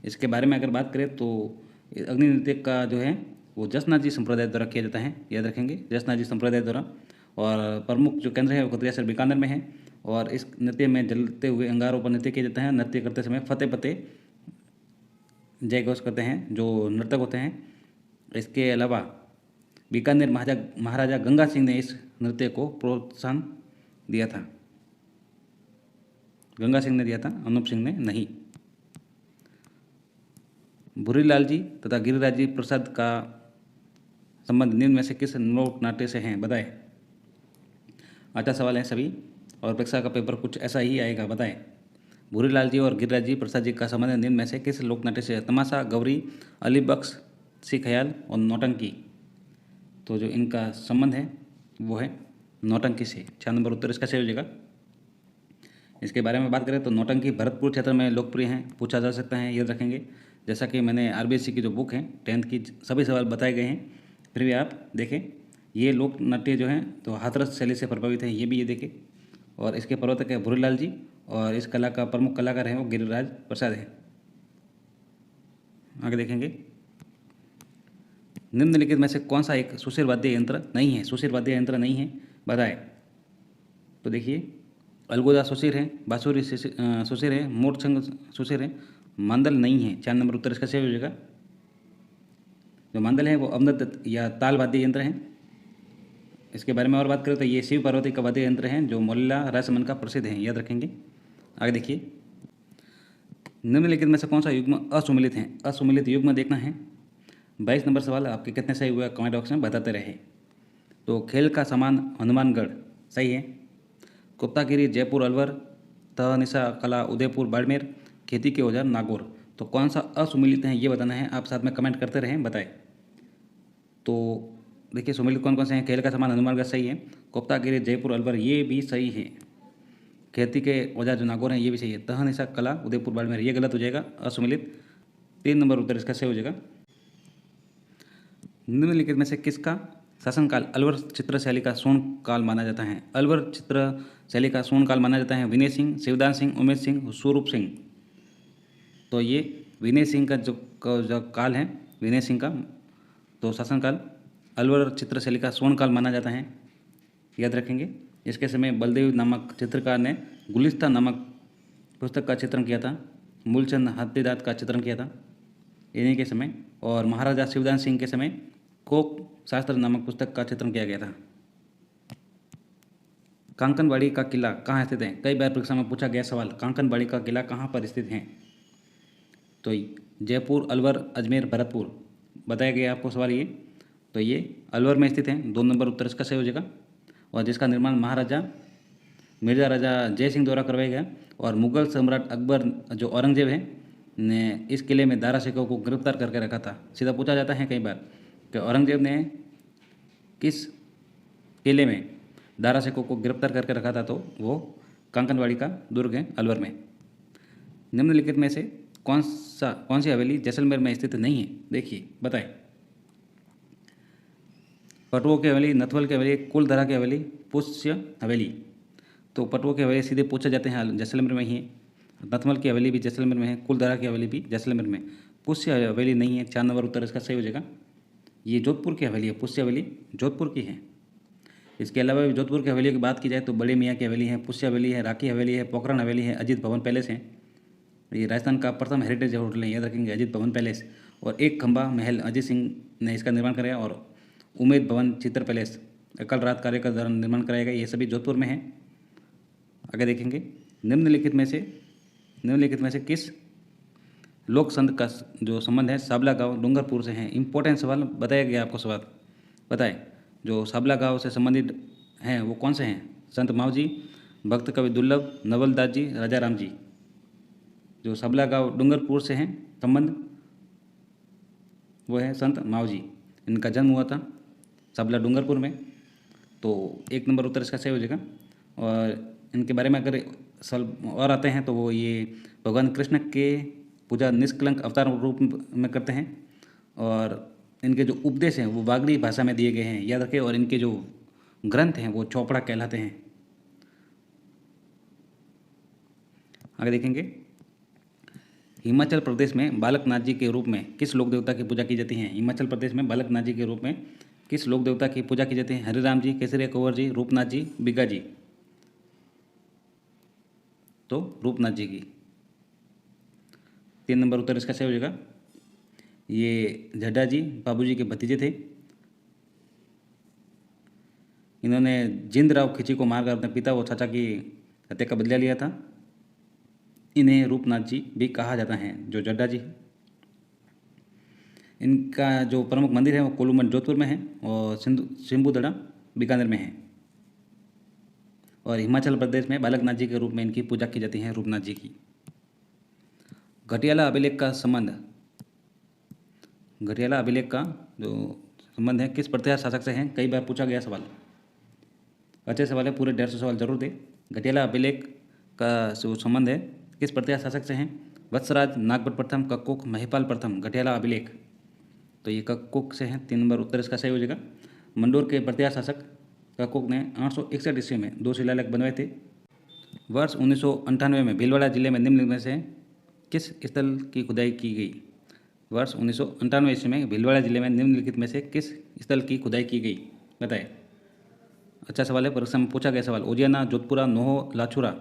इसके बारे में अगर बात करें तो अग्नि नृत्य का जो है वो जसनाजी संप्रदाय द्वारा किया जाता है, याद रखेंगे, जसनाजी संप्रदाय द्वारा। और प्रमुख जो केंद्र है वो कतरियासर बीकानेर में है। और इस नृत्य में जलते हुए अंगारों पर नृत्य किया जाता है। नृत्य करते समय फतेह फतेह जय घोष करते हैं जो नर्तक होते हैं। इसके अलावा बीकानेर महाराजा गंगा सिंह ने इस नृत्य को प्रोत्साहन दिया था, गंगा सिंह ने दिया था, अनूप सिंह ने नहीं। भूरीलाल जी तथा गिरिराज जी प्रसाद का संबंध निम्न में से किस लोक नाट्य से हैं, बताएं। अच्छा सवाल है सभी, और परीक्षा का पेपर कुछ ऐसा ही आएगा, बताएं। भूरीलाल जी और गिरिराज जी प्रसाद जी का संबंध निम्न में से किस लोक नाट्य से है? तमाशा, गौरी, अली बख्श, सी ख्याल और नौटंकी। तो जो इनका संबंध है वो है नौटंकी से। 6 नंबर उत्तर इसका सही हो जाएगा। इसके बारे में बात करें तो नौटंकी भरतपुर क्षेत्र में लोकप्रिय हैं, पूछा जा सकता है, याद रखेंगे। जैसा कि मैंने आरबीएससी की जो बुक है 10th की सभी सवाल बताए गए हैं, फिर भी आप देखें ये लोक नाट्य जो हैं तो हाथरस शैली से प्रभावित है, ये भी ये देखें। और इसके प्रवर्तक है भूरीलाल जी और इस कला का प्रमुख कलाकार हैं वो गिरिराज प्रसाद है। आगे देखेंगे, निम्नलिखित में से कौन सा एक सुशिर वाद्य यंत्र नहीं है? सुशिर वाद्य यंत्र नहीं है, बताएं। तो देखिए अलगोजा सुशिर है, बांसुरी सुशिर है, मोरछंग सुशिर है, मांदल नहीं है। 4 नंबर उत्तर इसका सही हो जाएगा। जो मांदल है वो अवनत या ताल वाद्य यंत्र है। इसके बारे में और बात करें तो ये शिव पार्वती का वाद्य यंत्र है जो मोल्ला राजसमंद का प्रसिद्ध है, याद रखेंगे। आगे देखिए, निम्नलिखित में से कौन सा युग्म असुमिलित है? असुमिलित युग्म देखना है। 22 नंबर सवाल, आपके कितने सही हुआ कमेंट बॉक्स में बताते रहे। तो खेल का सामान हनुमानगढ़ सही है। गुप्तागिरी जयपुर अलवर, तहनिसा कला उदयपुर बाड़मेर, खेती के औजार नागौर। तो कौन सा असुमिलित है ये बताना है, आप साथ में कमेंट करते रहें, बताएं। तो देखिए सुमिलित कौन कौन से हैं? खेल का सामान हनुमानगढ़ सही है, गुप्तागिरी जयपुर अलवर ये भी सही है, खेती के औजार जो नागौर हैं ये भी सही है, तहनिसा कला उदयपुर बाड़मेर ये गलत हो जाएगा, असुमिलित। 3 नंबर उत्तर इसका सही हो जाएगा। निम्नलिखित में से किसका शासनकाल अलवर चित्र शैली का स्वर्ण काल माना जाता है? अलवर चित्र शैली का स्वर्ण काल माना जाता है विनय सिंह, शिवदान सिंह, उमेश सिंह, स्वरूप सिंह। तो ये विनय सिंह का जो काल है विनय सिंह का, तो शासनकाल अलवर चित्र शैली का स्वर्ण काल माना जाता है, याद रखेंगे। इसके समय बलदेव नामक चित्रकार ने गुलिस्तान नामक पुस्तक का चित्रण किया था, मूलचंद हाथीदांत का चित्रण किया था इन्हीं के समय, और महाराजा शिवदान सिंह के समय कोक शास्त्र नामक पुस्तक का चित्रण किया गया था। कांकनबाड़ी का किला कहाँ स्थित है? कई बार परीक्षा में पूछा गया सवाल, कांकनबाड़ी का किला कहाँ पर स्थित है? तो जयपुर, अलवर, अजमेर, भरतपुर बताया गया आपको सवाल ये। तो ये अलवर में स्थित है, 2 नंबर उत्तर इसका सही हो जाएगा। और जिसका निर्माण महाराजा मिर्जा राजा जय सिंह द्वारा करवाया गया, और मुगल सम्राट अकबर जो औरंगजेब है ने इस किले में दारा शिकोह को गिरफ्तार करके रखा था। सीधा पूछा जाता है कई बार कि औरंगजेब ने किस किले में दारा शिकोह को गिरफ्तार करके रखा था, तो वो कांकनवाड़ी का दुर्ग है अलवर में। निम्नलिखित में से कौन सी हवेली जैसलमेर में स्थित नहीं है? देखिए बताएं। पटुओं की हवेली, नथवल की हवेली, कुलधरा की हवेली, पुष्य हवेली। तो पटुओं की हवेली सीधे पूछे जाते हैं जैसलमेर में ही है, नथमल की हवेली भी जैसलमेर में है, कुलधरा की हवेली भी जैसलमेर में, पुष्य हवेली नहीं है। 4 नंबर उत्तर इसका सही हो जाएगा। ये जोधपुर की हवेली है, पुष्य हवेली जोधपुर की है। इसके अलावा भी जोधपुर की हवेली की बात की जाए तो बड़े मियाँ की हवेली है, पुष्य हवेली है, राकी हवेली है, पोखरण हवेली है, अजीत भवन पैलेस है। ये राजस्थान का प्रथम हेरिटेज होटल है, याद रखेंगे, अजीत भवन पैलेस। और एक खंबा महल अजीत सिंह ने इसका निर्माण कराया, और उमेद भवन चित्र पैलेस अकल रात कार्य का दौरान निर्माण कराया गया, ये सभी जोधपुर में है। आगे देखेंगे, निम्नलिखित में से किस लोक संत का जो संबंध है साबला गांव डूंगरपुर से है? इंपॉर्टेंट सवाल बताया गया आपको, सवाल बताएं। जो साबला गांव से संबंधित हैं वो कौन से हैं? संत मावजी, भक्त कवि दुर्लभ, नवलदास जी, राजा राम जी। जो साबला गांव डूंगरपुर से हैं संबंध वो है संत मावजी, इनका जन्म हुआ था साबला डूंगरपुर में। तो 1 नंबर उत्तर इसका सही हो जाएगा। और इनके बारे में अगर सवाल और आते हैं तो वो ये भगवान कृष्ण के पूजा निष्कलंक अवतार रूप में करते हैं, और इनके जो उपदेश हैं वो बागड़ी भाषा में दिए गए हैं, याद रखें। और इनके जो ग्रंथ हैं वो चौपड़ा कहलाते हैं। आगे देखेंगे, हिमाचल प्रदेश में बालकनाथ जी के रूप में किस लोक देवता की पूजा की जाती है? हिमाचल प्रदेश में बालकनाथ जी के रूप में किस लोक देवता की पूजा की जाती है? हरिराम जी, केसरिया कुंवर जी, रूपनाथ जी, बिगा जी। तो रूपनाथ जी की। 3 नंबर उत्तर इसका सही हो जाएगा। ये झड्डा जी बाबूजी के भतीजे थे, इन्होंने जिंदराव खिची को मारकर अपने पिता व चाचा की हत्या का बदला लिया था। इन्हें रूपनाथ जी भी कहा जाता है, जो झड्डा जी। इनका जो प्रमुख मंदिर है वो कोलूमठ जोधपुर में है और सिंबुदड़ा बीकानेर में है। और हिमाचल प्रदेश में बालकनाथ जी के रूप में इनकी पूजा की जाती है, रूपनाथ जी की। घटियाला अभिलेख का संबंध, घटियाला अभिलेख का जो संबंध है किस प्रतिहार शासक से है, कई बार पूछा गया सवाल। अच्छे सवाल है, पूरे 150 सवाल जरूर दे। घटियाला अभिलेख का जो संबंध है किस प्रतिहार शासक से हैं, वत्सराज, नागभट्ट प्रथम, कक्कुक, महिपाल प्रथम। घटियाला अभिलेख तो ये कक्कुक से है, 3 नंबर उत्तर इसका सही हो जाएगा। मंडोर के प्रतिहार शासक कक्कुक ने 861 ईस्वी में 2 शिलालेख बनवाए थे। वर्ष 1998 में भीलवाड़ा जिले में निम्नलिखित में से किस स्थल की खुदाई की गई। वर्ष 1998 ईस्वी में भीलवाड़ा जिले में निम्नलिखित में से किस स्थल की खुदाई की गई, बताए। अच्छा सवाल है, परीक्षा में पूछा गया सवाल। ओजियाना, जोधपुरा, नोहो, लाछुरा।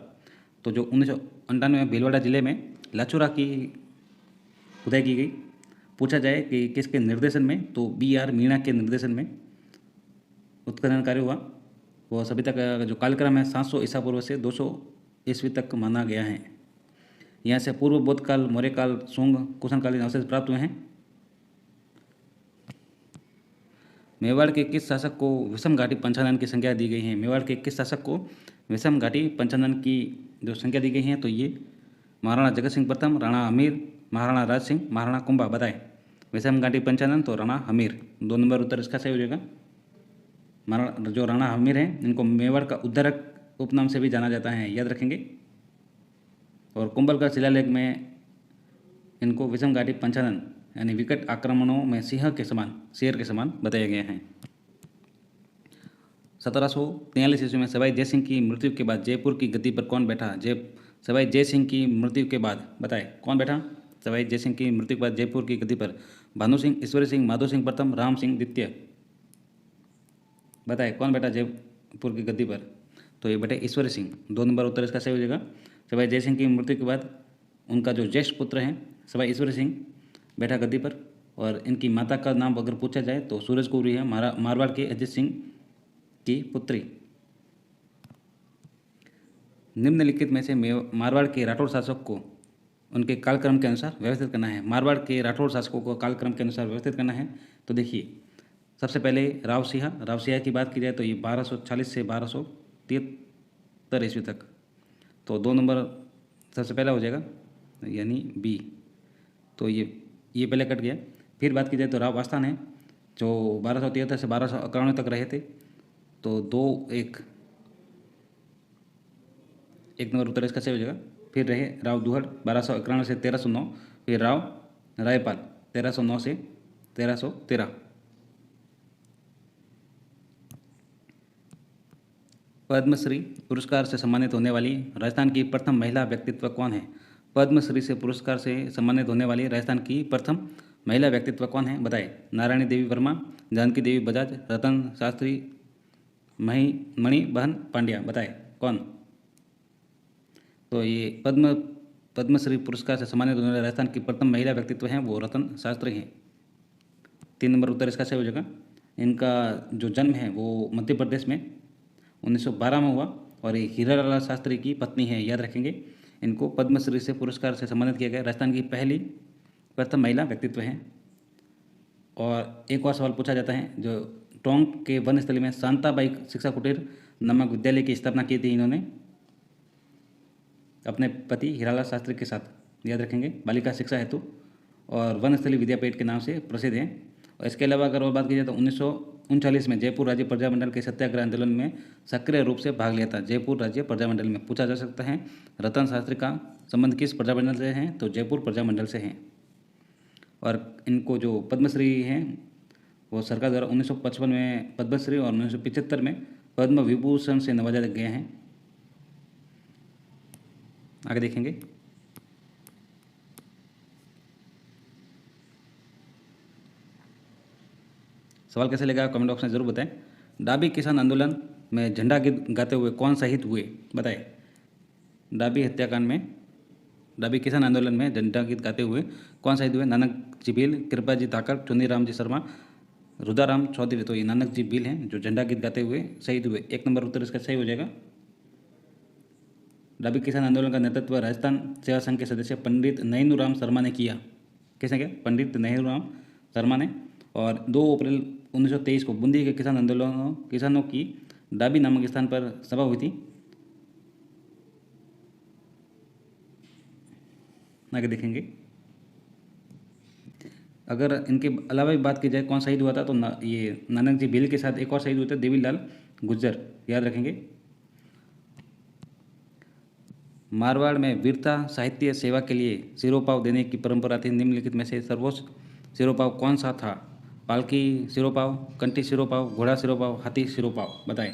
तो जो 1998 में भीलवाड़ा जिले में लाछुरा की खुदाई की गई, पूछा जाए कि किसके निर्देशन में, तो BR मीणा के निर्देशन में उत्खनन कार्य हुआ। वो सभ्यता का जो कालक्रम है 700 ईसा पूर्व से 200 ईस्वी तक माना गया है। यहाँ से पूर्व बौद्ध काल, मौर्य काल, शुंग, कुषाणकालीन अवशेष प्राप्त हुए हैं। मेवाड़ के किस शासक को विषम घाटी पंचानन की संज्ञा दी गई है। मेवाड़ के किस शासक को विषम घाटी पंचानन की जो संज्ञा दी गई है, तो ये महाराणा जगत सिंह प्रथम, राणा हमीर, महाराणा राज सिंह, महाराणा कुंभा। बताए विषम घाटी पंचानन तो राणा हमीर, 2 नंबर उत्तर इसका सही हो जाएगा। जो राणा हमीर हैं इनको मेवाड़ का उद्धारक उपनाम से भी जाना जाता है, याद रखेंगे। और कुंभलगढ़ शिलालेख में इनको विषम घाटी पंचानन यानी विकट आक्रमणों में सिंह के समान, शेर के समान बताया गया है। 1743 ईस्वी में सवाई जय सिंह की मृत्यु के बाद जयपुर की गद्दी पर कौन बैठा। सवाई जय सिंह की मृत्यु के बाद बताए कौन बैठा। सवाई जय सिंह की मृत्यु के बाद जयपुर की गद्दी पर भानु सिंह, ईश्वरी सिंह, माधो सिंह प्रथम, राम सिंह द्वितीय। बताए कौन बैठा जयपुर की गद्दी पर, तो ये बैठे ईश्वरी सिंह, 2 नंबर उत्तर इसका सही हो जाएगा। सवाई जय सिंह की मृत्यु के बाद उनका जो ज्येष्ठ पुत्र हैं सवाई ईश्वरी सिंह बैठा गद्दी पर। और इनकी माता का नाम अगर पूछा जाए तो सूरज कुंवरी है, मारवाड़ के अजित सिंह की पुत्री। निम्नलिखित में से मारवाड़ के राठौड़ शासक को उनके कालक्रम के अनुसार व्यवस्थित करना है। मारवाड़ के राठौड़ शासकों को कालक्रम के अनुसार व्यवस्थित करना है। तो देखिए, सबसे पहले राव सिंह की बात की जाए तो ये 1240 से 1273 ईस्वी तक, तो 2 नंबर सबसे पहला हो जाएगा यानी B। तो ये पहले कट गया। फिर बात की जाए तो राव आस्थान है जो 1273 से 1291 तक रहे थे, तो 1 नंबर उत्तर इसका सही हो जाएगा। फिर रहे राव दुहड़ 1291 से 1309, फिर राव रायपाल 1309 से 1313। पद्मश्री पुरस्कार से सम्मानित होने वाली राजस्थान की प्रथम महिला व्यक्तित्व कौन है। पद्मश्री से पुरस्कार से सम्मानित होने वाली राजस्थान की प्रथम महिला व्यक्तित्व कौन है, बताए। नारायणी देवी वर्मा, जानकी देवी बजाज, रतन शास्त्री, मणिबहन पांड्या। बताए कौन। तो ये पद्मश्री पुरस्कार से सम्मानित होने वाले राजस्थान की प्रथम महिला व्यक्तित्व हैं वो रतन शास्त्री हैं, 3 नंबर उत्तर इसका सही हो जाएगा। इनका जो जन्म है वो मध्य प्रदेश में 1912 में हुआ और ये हीरालाल शास्त्री की पत्नी है, याद रखेंगे। इनको पद्मश्री से पुरस्कार से सम्मानित किया गया, राजस्थान की प्रथम महिला व्यक्तित्व हैं। और एक और सवाल पूछा जाता है, जो टोंक के वन स्थली में शांताबाई शिक्षा कुटीर नामक विद्यालय की स्थापना की थी इन्होंने अपने पति हीरालाल शास्त्री के साथ, याद रखेंगे, बालिका शिक्षा हेतु, और वनस्थली विद्यापीठ के नाम से प्रसिद्ध है। और इसके अलावा अगर और बात की जाए तो 1939 में जयपुर राज्य प्रजामंडल के सत्याग्रह आंदोलन में सक्रिय रूप से भाग लिया था। जयपुर राज्य प्रजामंडल में पूछा जा सकता है रतन शास्त्री का संबंध किस प्रजामंडल से है, तो जयपुर प्रजामंडल से हैं। और इनको जो पद्मश्री हैं वो सरकार द्वारा 1955 में पद्मश्री और 1975 में पद्म विभूषण से नवाजा गए हैं। आगे देखेंगे। सवाल कैसे लगा कमेंट बॉक्स में जरूर बताएं। डाबी किसान आंदोलन में झंडा गीत गाते हुए कौन शहीद हुए, बताएं। डाबी हत्याकांड में, डाबी किसान आंदोलन में झंडा गीत गाते हुए कौन शहीद हुए। नानक जी भील, कृपा जी धाकड़, चुनीराम जी शर्मा, रुदाराम चौधरी। तो ये नानक जी भील हैं जो झंडा गीत गाते हुए शहीद हुए, 1 नंबर उत्तर इसका सही हो जाएगा। डाबी किसान आंदोलन का नेतृत्व राजस्थान सेवा संघ के सदस्य पंडित नैनूराम शर्मा ने किया। किसने किया, पंडित नैनूराम शर्मा ने। और 2 अप्रैल 1923 को बूंदी के किसानों की डाबी नामक स्थान पर सभा हुई थी। आगे देखेंगे। अगर इनके अलावा भी बात की जाए कौन शहीद हुआ था, तो ये नानक जी भील के साथ एक और शहीद हुए थे, देवीलाल गुज्जर, याद रखेंगे। मारवाड़ में वीरता साहित्य सेवा के लिए सिरोपाव देने की परंपरा थी। निम्नलिखित में से सर्वोच्च सिरोपाव कौन सा था? पालकी सिरोपाव, कंठी सिरोपाव, घोड़ा सिरोपाव, हाथी सिरोपाव, बताएं।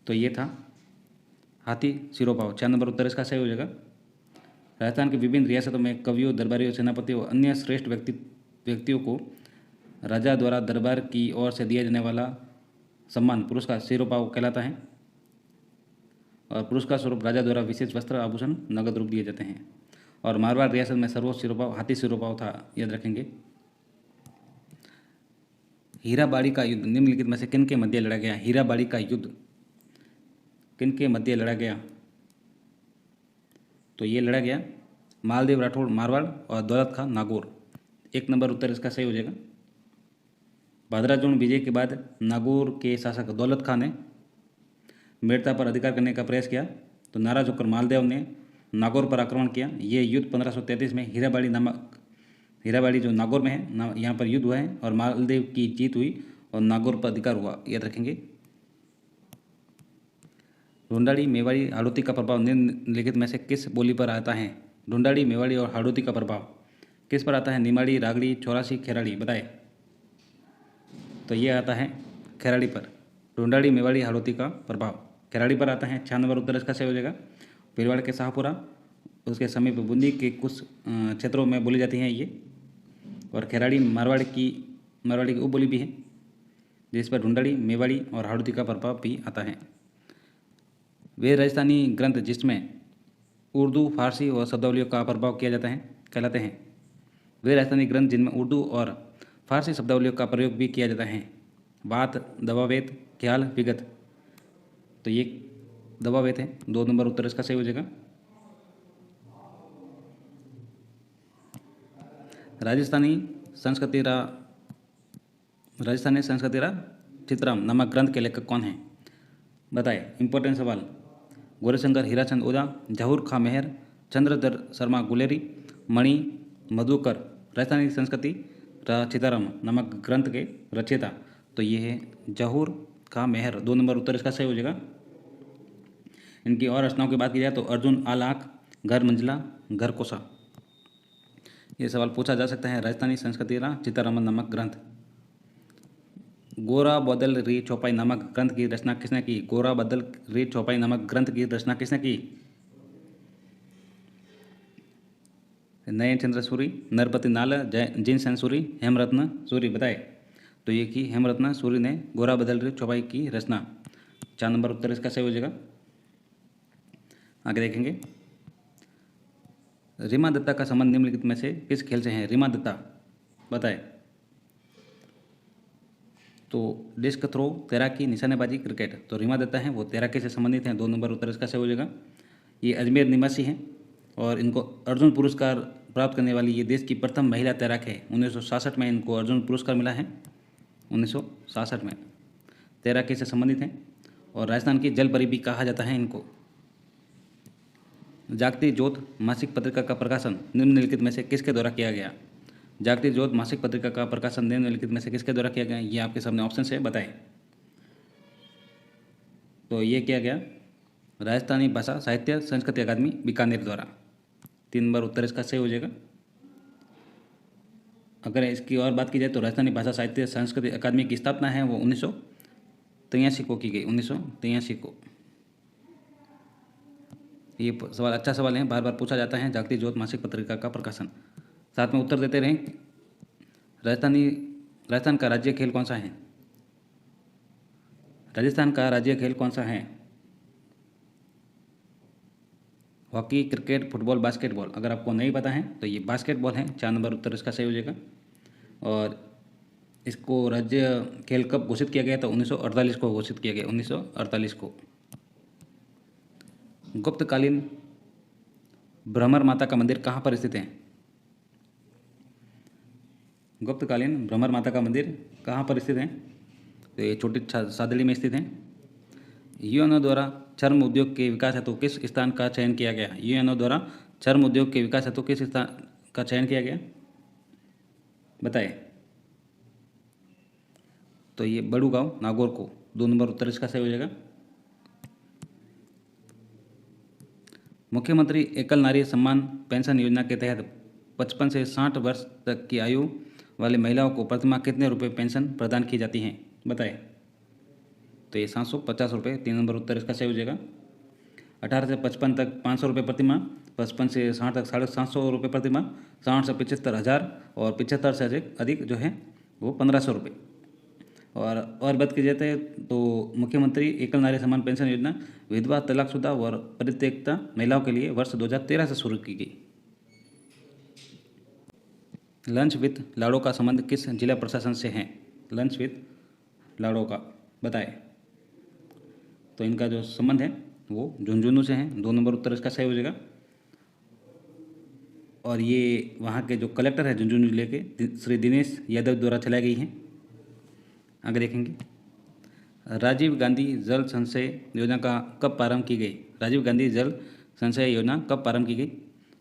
तो ये था हाथी सिरोपाव। 4 नंबर उत्तर इसका सही हो जाएगा। राजस्थान की विभिन्न रियासतों में कवियों, दरबारियों, सेनापतियों, अन्य श्रेष्ठ व्यक्तियों को राजा द्वारा दरबार की ओर से दिया जाने वाला सम्मान पुरस्कार सिरोपाव कहलाता है। और पुरस्कार स्वरूप राजा द्वारा विशेष वस्त्र, आभूषण, नगद रूप दिए जाते हैं। और मारवाड़ रियासत में सर्वोच्च सिरोपाव हाथी सिरोपाव था, याद रखेंगे। हीराबाड़ी का युद्ध निम्नलिखित में से किन के मध्य लड़ा गया? हीराबाड़ी का युद्ध किन के मध्य लड़ा गया? तो ये लड़ा गया मालदेव राठौड़ मारवाड़ और दौलत खां नागौर। 1 नंबर उत्तर इसका सही हो जाएगा। भादराजोन विजय के बाद नागौर के शासक दौलत खां ने मेड़ता पर अधिकार करने का प्रयास किया, तो नाराज होकर मालदेव ने नागौर पर आक्रमण किया। ये युद्ध 1533 में हीराबाड़ी जो नागौर में है यहाँ पर युद्ध हुआ है और मालदेव की जीत हुई और नागौर पर अधिकार हुआ, याद रखेंगे। ढूंढाड़ी, मेवाड़ी, हाड़ौती का प्रभाव निम्नलिखित में से किस बोली पर आता है? ढूंढाड़ी, मेवाड़ी और हाड़ौती का प्रभाव किस पर आता है? निमाड़ी, रागड़ी, चौरासी, खेराड़ी, बताए। तो ये आता है खेराड़ी पर। ढूंढाड़ी, मेवाड़ी, हाड़ौती का प्रभाव खेराड़ी पर आता है। 6 नंबर उत्तर इसका सही हो जाएगा। भीलवाड़ के शाहपुरा उसके समीप बूंदी के कुछ क्षेत्रों में बोली जाती हैं ये। और खेराड़ी मारवाड़ की उपबोली भी है, जिस पर ढूंढाड़ी, मेवाड़ी और हाड़ौती का प्रभाव भी आता है। वे राजस्थानी ग्रंथ जिसमें उर्दू, फारसी और शब्दावलियों का प्रभाव किया जाता है कहलाते हैं। वे राजस्थानी ग्रंथ जिनमें उर्दू और फारसी शब्दावलियों का प्रयोग भी किया जाता है। बात, दवावेत, ख्याल, विगत। तो ये दवावेत है। 2 नंबर उत्तर इसका सही हो जाएगा। राजस्थानी संस्कृतिरा चित्राम नामक ग्रंथ के लेखक कौन हैं? बताए। इंपॉर्टेंट सवाल। गौरीशंकर हीराचंद ओझा, जहूर खां मेहर, चंद्रधर शर्मा गुलेरी, मणि मधुकर। राजस्थानी संस्कृति चिताराम नामक ग्रंथ के रचयिता तो ये है जहूर खां मेहर। 2 नंबर उत्तर इसका सही हो जाएगा। इनकी और रचनाओं की बात की जाए तो अर्जुन आलाख, घर मंजिला, घर कोसा। ये सवाल पूछा जा सकता है। राजस्थानी संस्कृति चितारामन नामक ग्रंथ। गोरा बदल री चौपाई नामक ग्रंथ की रचना किसने की? गोरा बदल री चौपाई नामक ग्रंथ की रचना किसने की? नयन चंद्र सूरी, नरपति नाल, जिन सेन सूरी, हेमरत्न सूरी, बताए। तो ये की हेमरत्न सूरी ने गोरा बदल री चौपाई की रचना। 4 नंबर उत्तर इसका सही हो जाएगा। आगे देखेंगे। रीमा दत्ता का संबंध निम्नलिखित में से किस खेल से है? रीमा दत्ता, बताए। तो डिस्क थ्रो, तैराकी, निशानेबाजी, क्रिकेट। तो रीमा दत्ता हैं वो तैराकी से संबंधित हैं। 2 नंबर उत्तर इसका सही हो जाएगा। ये अजमेर निवासी हैं और इनको अर्जुन पुरस्कार प्राप्त करने वाली ये देश की प्रथम महिला तैराक है। 1966 में इनको अर्जुन पुरस्कार मिला है। 1966 में तैराकी से संबंधित हैं और राजस्थान की जल परी भी कहा जाता है इनको। जागती ज्योत मासिक पत्रिका का प्रकाशन निम्नलिखित में से किसके द्वारा किया गया? जागती ज्योत मासिक पत्रिका का प्रकाशन निम्नलिखित में से किसके द्वारा किया गया? ये आपके सामने ऑप्शन से बताएं। तो ये किया गया राजस्थानी भाषा साहित्य संस्कृति अकादमी बीकानेर द्वारा। 3 नंबर उत्तर इसका सही हो जाएगा। अगर इसकी और बात की जाए तो राजस्थानी भाषा साहित्य संस्कृति अकादमी की स्थापना है वो 1983 को की गई। 1983 को। ये सवाल अच्छा सवाल है, बार बार पूछा जाता है। जागती ज्योत मासिक पत्रिका का प्रकाशन। साथ में उत्तर देते रहें। राजस्थान का राज्य खेल कौन सा है? राजस्थान का राज्य खेल कौन सा है? Hockey, cricket, football, basketball. अगर आपको नहीं पता है तो ये बास्केटबॉल है। 4 नंबर उत्तर इसका सही हो जाएगा। और इसको राज्य खेल कब घोषित किया गया? तो 1948 को घोषित किया गया। 1948 को। गुप्तकालीन भ्रमर माता का मंदिर कहाँ पर स्थित है? गुप्तकालीन भ्रमर माता का मंदिर कहाँ पर स्थित है? तो ये छोटी सादड़ी में स्थित है। यूएनओ द्वारा चर्म उद्योग के विकास हेतु किस स्थान का चयन किया गया? यूएनओ द्वारा चर्म उद्योग के विकास हेतु किस स्थान का चयन किया गया, बताए। तो ये बड़ूगांव नागौर को। 2 नंबर उत्तर इसका सही हो जाएगा। मुख्यमंत्री एकल नारी सम्मान पेंशन योजना के तहत 55 से 60 वर्ष तक की आयु वाली महिलाओं को प्रतिमाह कितने रुपए पेंशन प्रदान की जाती हैं, बताएं। तो ये 750 रुपये। 3 नंबर उत्तर इसका सही हो जाएगा। 18 से 55 तक 500 रुपये प्रतिमाह, 55 से 60 तक 750 रुपये प्रतिमाह, 60 से 75 हज़ार और 75 से अधिक जो है वो 1500 रुपये। और बात की जाती है तो मुख्यमंत्री एकल नारी सम्मान पेंशन योजना विधवा, तलाकशुदा और परित्यक्ता महिलाओं के लिए वर्ष 2013 से शुरू की गई। लंच विथ लाड़ो का संबंध किस जिला प्रशासन से है? लंच विथ लाड़ो का, बताएं। तो इनका जो संबंध है वो झुंझुनू से है। 2 नंबर उत्तर इसका सही हो जाएगा। और ये वहाँ के जो कलेक्टर है झुंझुनू जिले के श्री दिनेश यादव द्वारा चलाई गई हैं। आगे देखेंगे, राजीव गांधी जल संचय योजना का कब प्रारंभ की गई? राजीव गांधी जल संचय योजना कब प्रारंभ की गई?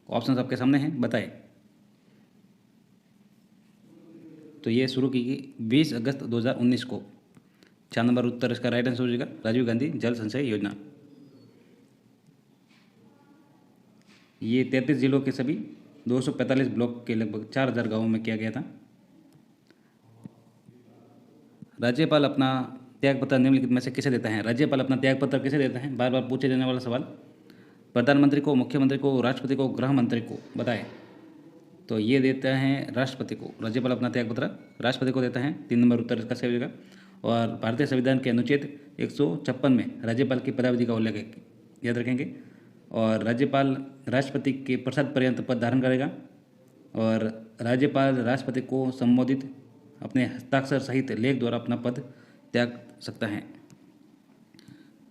ऑप्शन आपके सामने हैं, बताएं। तो ये शुरू की गई 20 अगस्त 2019 को। 4 नंबर उत्तर इसका राइट आंसर हो जाएगा, राजीव गांधी जल संचय योजना। ये 33 जिलों के सभी 245 ब्लॉक के लगभग 4000 गाँवों में किया गया था। राज्यपाल अपना त्यागपत्र निम्नलिखित में से किसे देता है? राज्यपाल अपना त्यागपत्र किसे देता है? बार बार पूछे जाने वाला सवाल। प्रधानमंत्री को, मुख्यमंत्री को, राष्ट्रपति को, गृह मंत्री को, बताएं। तो ये देता है राष्ट्रपति को। राज्यपाल अपना त्यागपत्र राष्ट्रपति को देता है। 3 नंबर उत्तर इसका सही हो जाएगा। और भारतीय संविधान के अनुच्छेद 156 में राज्यपाल की पदावधि का उल्लेख है, याद रखेंगे। और राज्यपाल राष्ट्रपति के प्रसाद पर्यंत पद धारण करेगा। और राज्यपाल राष्ट्रपति को संबोधित अपने हस्ताक्षर सहित लेख द्वारा अपना पद त्याग सकता है।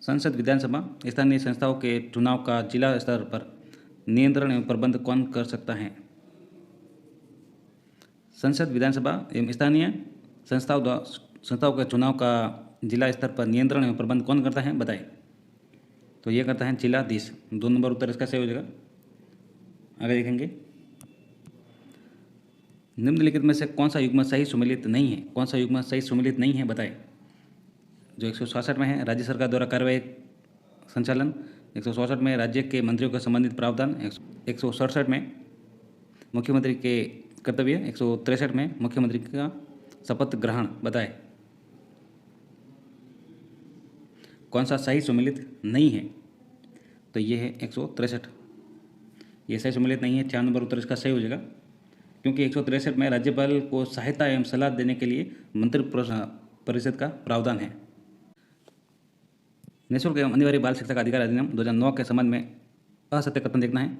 संसद, विधानसभा, स्थानीय संस्थाओं के चुनाव का जिला स्तर पर नियंत्रण एवं प्रबंध कौन कर सकता है? संसद, विधानसभा एवं स्थानीय संस्थाओं के चुनाव का जिला स्तर पर नियंत्रण एवं प्रबंध कौन करता है, बताएं। तो ये करता है जिलाधीश। 2 नंबर उत्तर इसका सही हो जाएगा। आगे देखेंगे, निम्नलिखित में से कौन सा युग्म सही सुमेलित नहीं है? कौन सा युग्म सही सुमेलित नहीं है, बताएं। जो 166 में है, राज्य सरकार द्वारा कार्यवाही संचालन। 164 में राज्य के मंत्रियों के संबंधित प्रावधान। 167 में मुख्यमंत्री के कर्तव्य। 163 में मुख्यमंत्री का शपथ ग्रहण, बताएं। कौन सा सही सुमेलित नहीं है? तो ये है 163। ये सही सुमेलित नहीं है। 4 नंबर उत्तर इसका सही हो जाएगा, क्योंकि 163 में राज्यपाल को सहायता एवं सलाह देने के लिए मंत्री परिषद का प्रावधान है। निःशुल्क एवं अनिवार्य बाल शिक्षा का अधिकार अधिनियम 2009 के संबंध में असत्य कथन देखना है,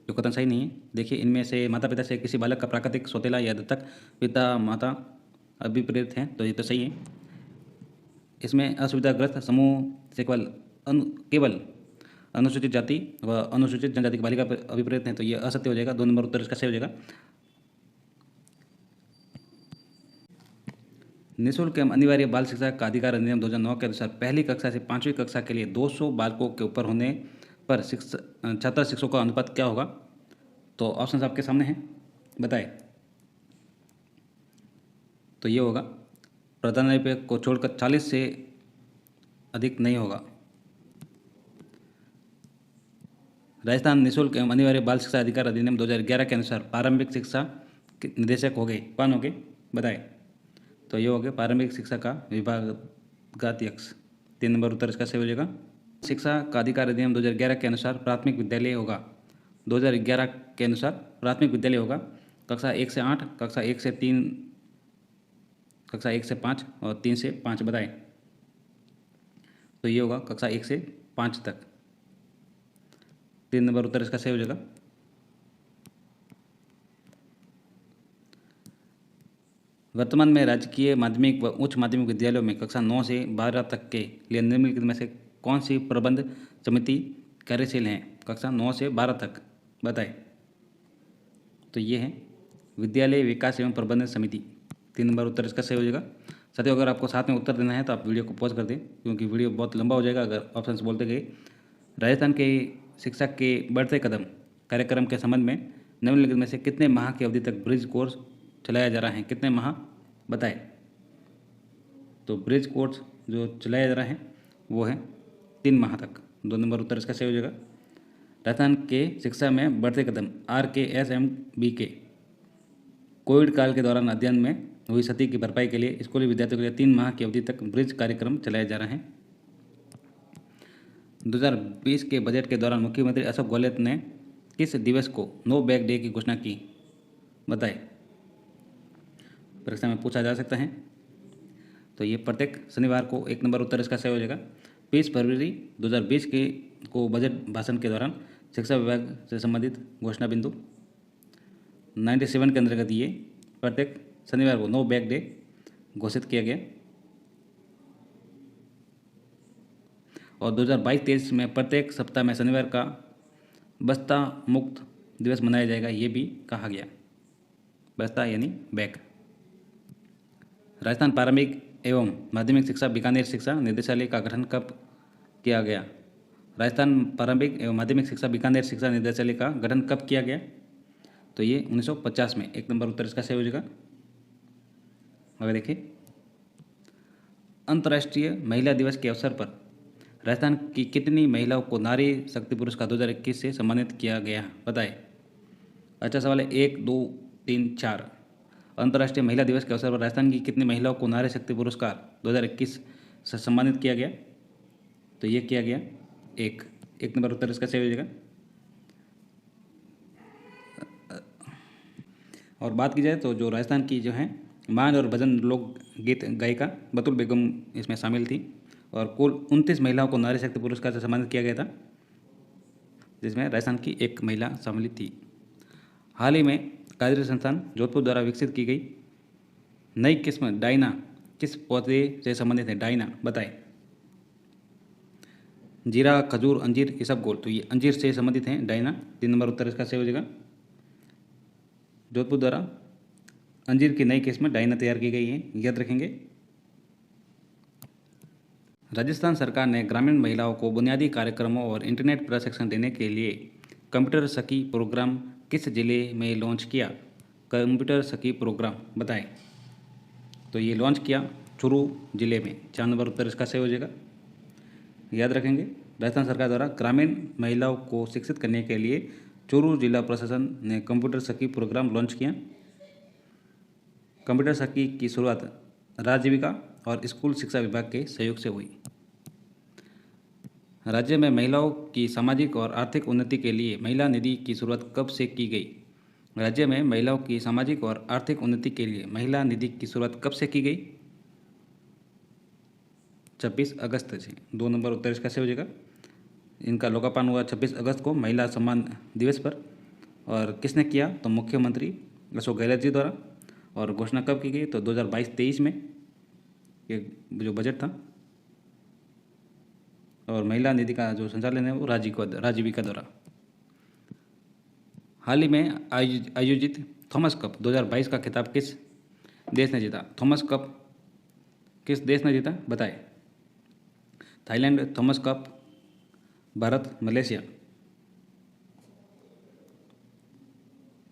जो कथन सही नहीं है। देखिए, इनमें से माता पिता से किसी बालक का प्राकृतिक, सौतेला या दत्तक पिता माता अभिप्रेत हैं, तो ये तो सही है। इसमें असुविधाग्रस्त समूह से केवल अनुसूचित जाति व अनुसूचित जनजाति की बालिका अभिप्रेत हैं, तो ये असत्य हो जाएगा। 2 नंबर उत्तर इसका सही हो जाएगा। निःशुल्क एवं अनिवार्य बाल शिक्षा का अधिकार अधिनियम 2009 के अनुसार पहली कक्षा से 5वीं कक्षा के लिए 200 बालकों के ऊपर होने पर छात्र शिक्षकों का अनुपात क्या होगा? तो ऑप्शन आपके सामने हैं, बताएं। तो ये होगा, प्रधानाध्यापक को छोड़कर 40 से अधिक नहीं होगा। राजस्थान निःशुल्क एवं अनिवार्य बाल शिक्षा अधिकार अधिनियम 2011 के अनुसार प्रारंभिक शिक्षा के निदेशक हो गए, कौन हो गए, बताएं। तो ये हो गए प्रारंभिक शिक्षा का विभागाध्यक्ष। 3 नंबर उत्तर इसका सही हो जाएगा। शिक्षा का अधिकार अधिनियम 2011 के अनुसार प्राथमिक विद्यालय होगा। 2011 के अनुसार प्राथमिक विद्यालय होगा कक्षा 1 से 8, कक्षा 1 से 3, कक्षा 1 से 5 और 3 से 5, बताएं। तो ये होगा कक्षा 1 से 5 तक। 3 नंबर उत्तर इसका सही हो जाएगा। वर्तमान में राजकीय माध्यमिक व उच्च माध्यमिक विद्यालयों में कक्षा 9 से 12 तक के लिए निम्नलिखित में से कौन सी प्रबंध समिति कार्यशील है? कक्षा 9 से 12 तक, बताएं। तो ये है विद्यालय विकास एवं प्रबंधन समिति। 3 नंबर उत्तर इसका सही हो जाएगा। साथियों, अगर आपको साथ में उत्तर देना है तो आप वीडियो को पॉज कर दें, क्योंकि वीडियो बहुत लंबा हो जाएगा अगर ऑप्शन बोलते गए। राजस्थान के शिक्षा के बढ़ते कदम कार्यक्रम के संबंध में निम्नलिखित में से कितने माह की अवधि तक ब्रिज कोर्स चलाया जा रहा है? कितने माह बताएं। तो ब्रिज कोर्स जो चलाया जा रहा है वो है 3 माह तक। 2 नंबर उत्तर इसका सही हो जाएगा। राजस्थान के शिक्षा में बढ़ते कदम RKSMB के कोविड काल के दौरान अध्ययन में हुई क्षति की भरपाई के लिए स्कूली विद्यार्थियों के लिए 3 माह की अवधि तक ब्रिज कार्यक्रम चलाया जा रहा है। 2020 के बजट के दौरान मुख्यमंत्री अशोक गहलोत ने किस दिवस को नो बैग डे की घोषणा की? बताएं। परीक्षा में पूछा जा सकता है। तो ये प्रत्येक शनिवार को। 1 नंबर उत्तर इसका सही हो जाएगा। 20 फरवरी 2020 के को बजट भाषण के दौरान शिक्षा विभाग से संबंधित घोषणा बिंदु 97 के अंतर्गत ये प्रत्येक शनिवार को नो बैग डे घोषित किया गया। और 2022-23 में प्रत्येक सप्ताह में शनिवार का बस्ता मुक्त दिवस मनाया जाएगा, ये भी कहा गया। बस्ता यानी बैग। राजस्थान प्रारंभिक एवं माध्यमिक शिक्षा बीकानेर शिक्षा निदेशालय का गठन कब किया गया? राजस्थान प्रारंभिक एवं माध्यमिक शिक्षा बीकानेर शिक्षा निदेशालय का गठन कब किया गया? तो ये 1950 में। 1 नंबर उत्तर इसका सही हो जाएगा। अगर देखिए, अंतर्राष्ट्रीय महिला दिवस के अवसर पर राजस्थान की कितनी महिलाओं को नारी शक्ति पुरस्कार 2021 से सम्मानित किया गया? बताएं। अच्छा सवाल है। 1, 2, 3, 4। अंतर्राष्ट्रीय महिला दिवस के अवसर पर राजस्थान की कितनी महिलाओं को नारी शक्ति पुरस्कार 2021 से सम्मानित किया गया? तो ये किया गया 1। 1 नंबर उत्तर इसका सही हो जाएगा। और बात की जाए तो जो राजस्थान की जो है मान और भजन लोक गीत गायिका बतुल बेगम इसमें शामिल थी। और कुल 29 महिलाओं को नारी शक्ति पुरस्कार से सम्मानित किया गया था, जिसमें राजस्थान की 1 महिला सम्मिलित थी। हाल ही में काजरी संस्थान जोधपुर द्वारा विकसित की गई नई किस्म डाइना किस पौधे से संबंधित है? डाइना बताएं। जीरा, खजूर, अंजीर, इसबगोल। तो ये अंजीर से संबंधित हैं डाइना। 3 नंबर उत्तर इसका सही हो जाएगा। जोधपुर द्वारा अंजीर की नई किस्म डाइना तैयार की गई है, याद रखेंगे। राजस्थान सरकार ने ग्रामीण महिलाओं को बुनियादी कार्यक्रमों और इंटरनेट प्रशिक्षण देने के लिए कंप्यूटर सखी प्रोग्राम किस जिले में लॉन्च किया? कंप्यूटर सखी प्रोग्राम बताएं। तो ये लॉन्च किया चूरू जिले में। 4 नंबर उत्तर इसका सही हो जाएगा, याद रखेंगे। राजस्थान सरकार द्वारा ग्रामीण महिलाओं को शिक्षित करने के लिए चूरू जिला प्रशासन ने कंप्यूटर सखी प्रोग्राम लॉन्च किया। कंप्यूटर सखी की शुरुआत राज्य जीविका और स्कूल शिक्षा विभाग के सहयोग से हुई। राज्य में महिलाओं की सामाजिक और आर्थिक उन्नति के लिए महिला निधि की शुरुआत कब से की गई? राज्य में महिलाओं की सामाजिक और आर्थिक उन्नति के लिए महिला निधि की शुरुआत कब से की गई? 26 अगस्त से। 2 नंबर उत्तर इसका सही हो जाएगा। इनका लोकार्पण हुआ 26 अगस्त को महिला सम्मान दिवस पर। और किसने किया? तो मुख्यमंत्री अशोक गहलोत जी द्वारा। और घोषणा कब की गई? तो 2022-23 में ये जो बजट था। और महिला निधि का जो संचालन है वो राजीविका द्वारा। हाल ही में आयोजित थॉमस कप 2022 का खिताब किस देश ने जीता? थॉमस कप किस देश ने जीता? बताएं। Thailand, Thomas cup, Bharat, Malaysia.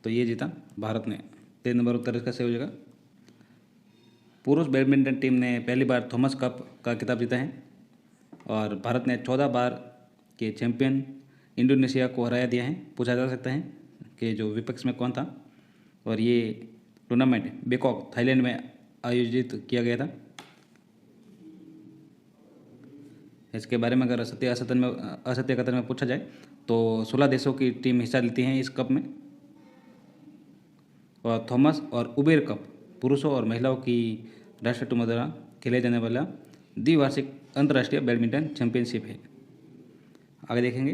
तो ये जीता भारत ने। 3 नंबर उत्तर इसका सही हो जाएगा। पुरुष बैडमिंटन टीम ने पहली बार थॉमस कप का खिताब जीता है। और भारत ने 14 बार के चैंपियन इंडोनेशिया को हराया दिया है। पूछा जा सकता है कि जो विपक्ष में कौन था। और ये टूर्नामेंट बैंकॉक थाईलैंड में आयोजित किया गया था। इसके बारे में अगर असत्य कथन में पूछा जाए तो 16 देशों की टीम हिस्सा लेती हैं इस कप में। और थॉमस और उबेर कप पुरुषों और महिलाओं की राष्ट्रीय टीमों द्वारा खेले जाने वाला द्विवार्षिक अंतर्राष्ट्रीय बैडमिंटन चैंपियनशिप है। आगे देखेंगे।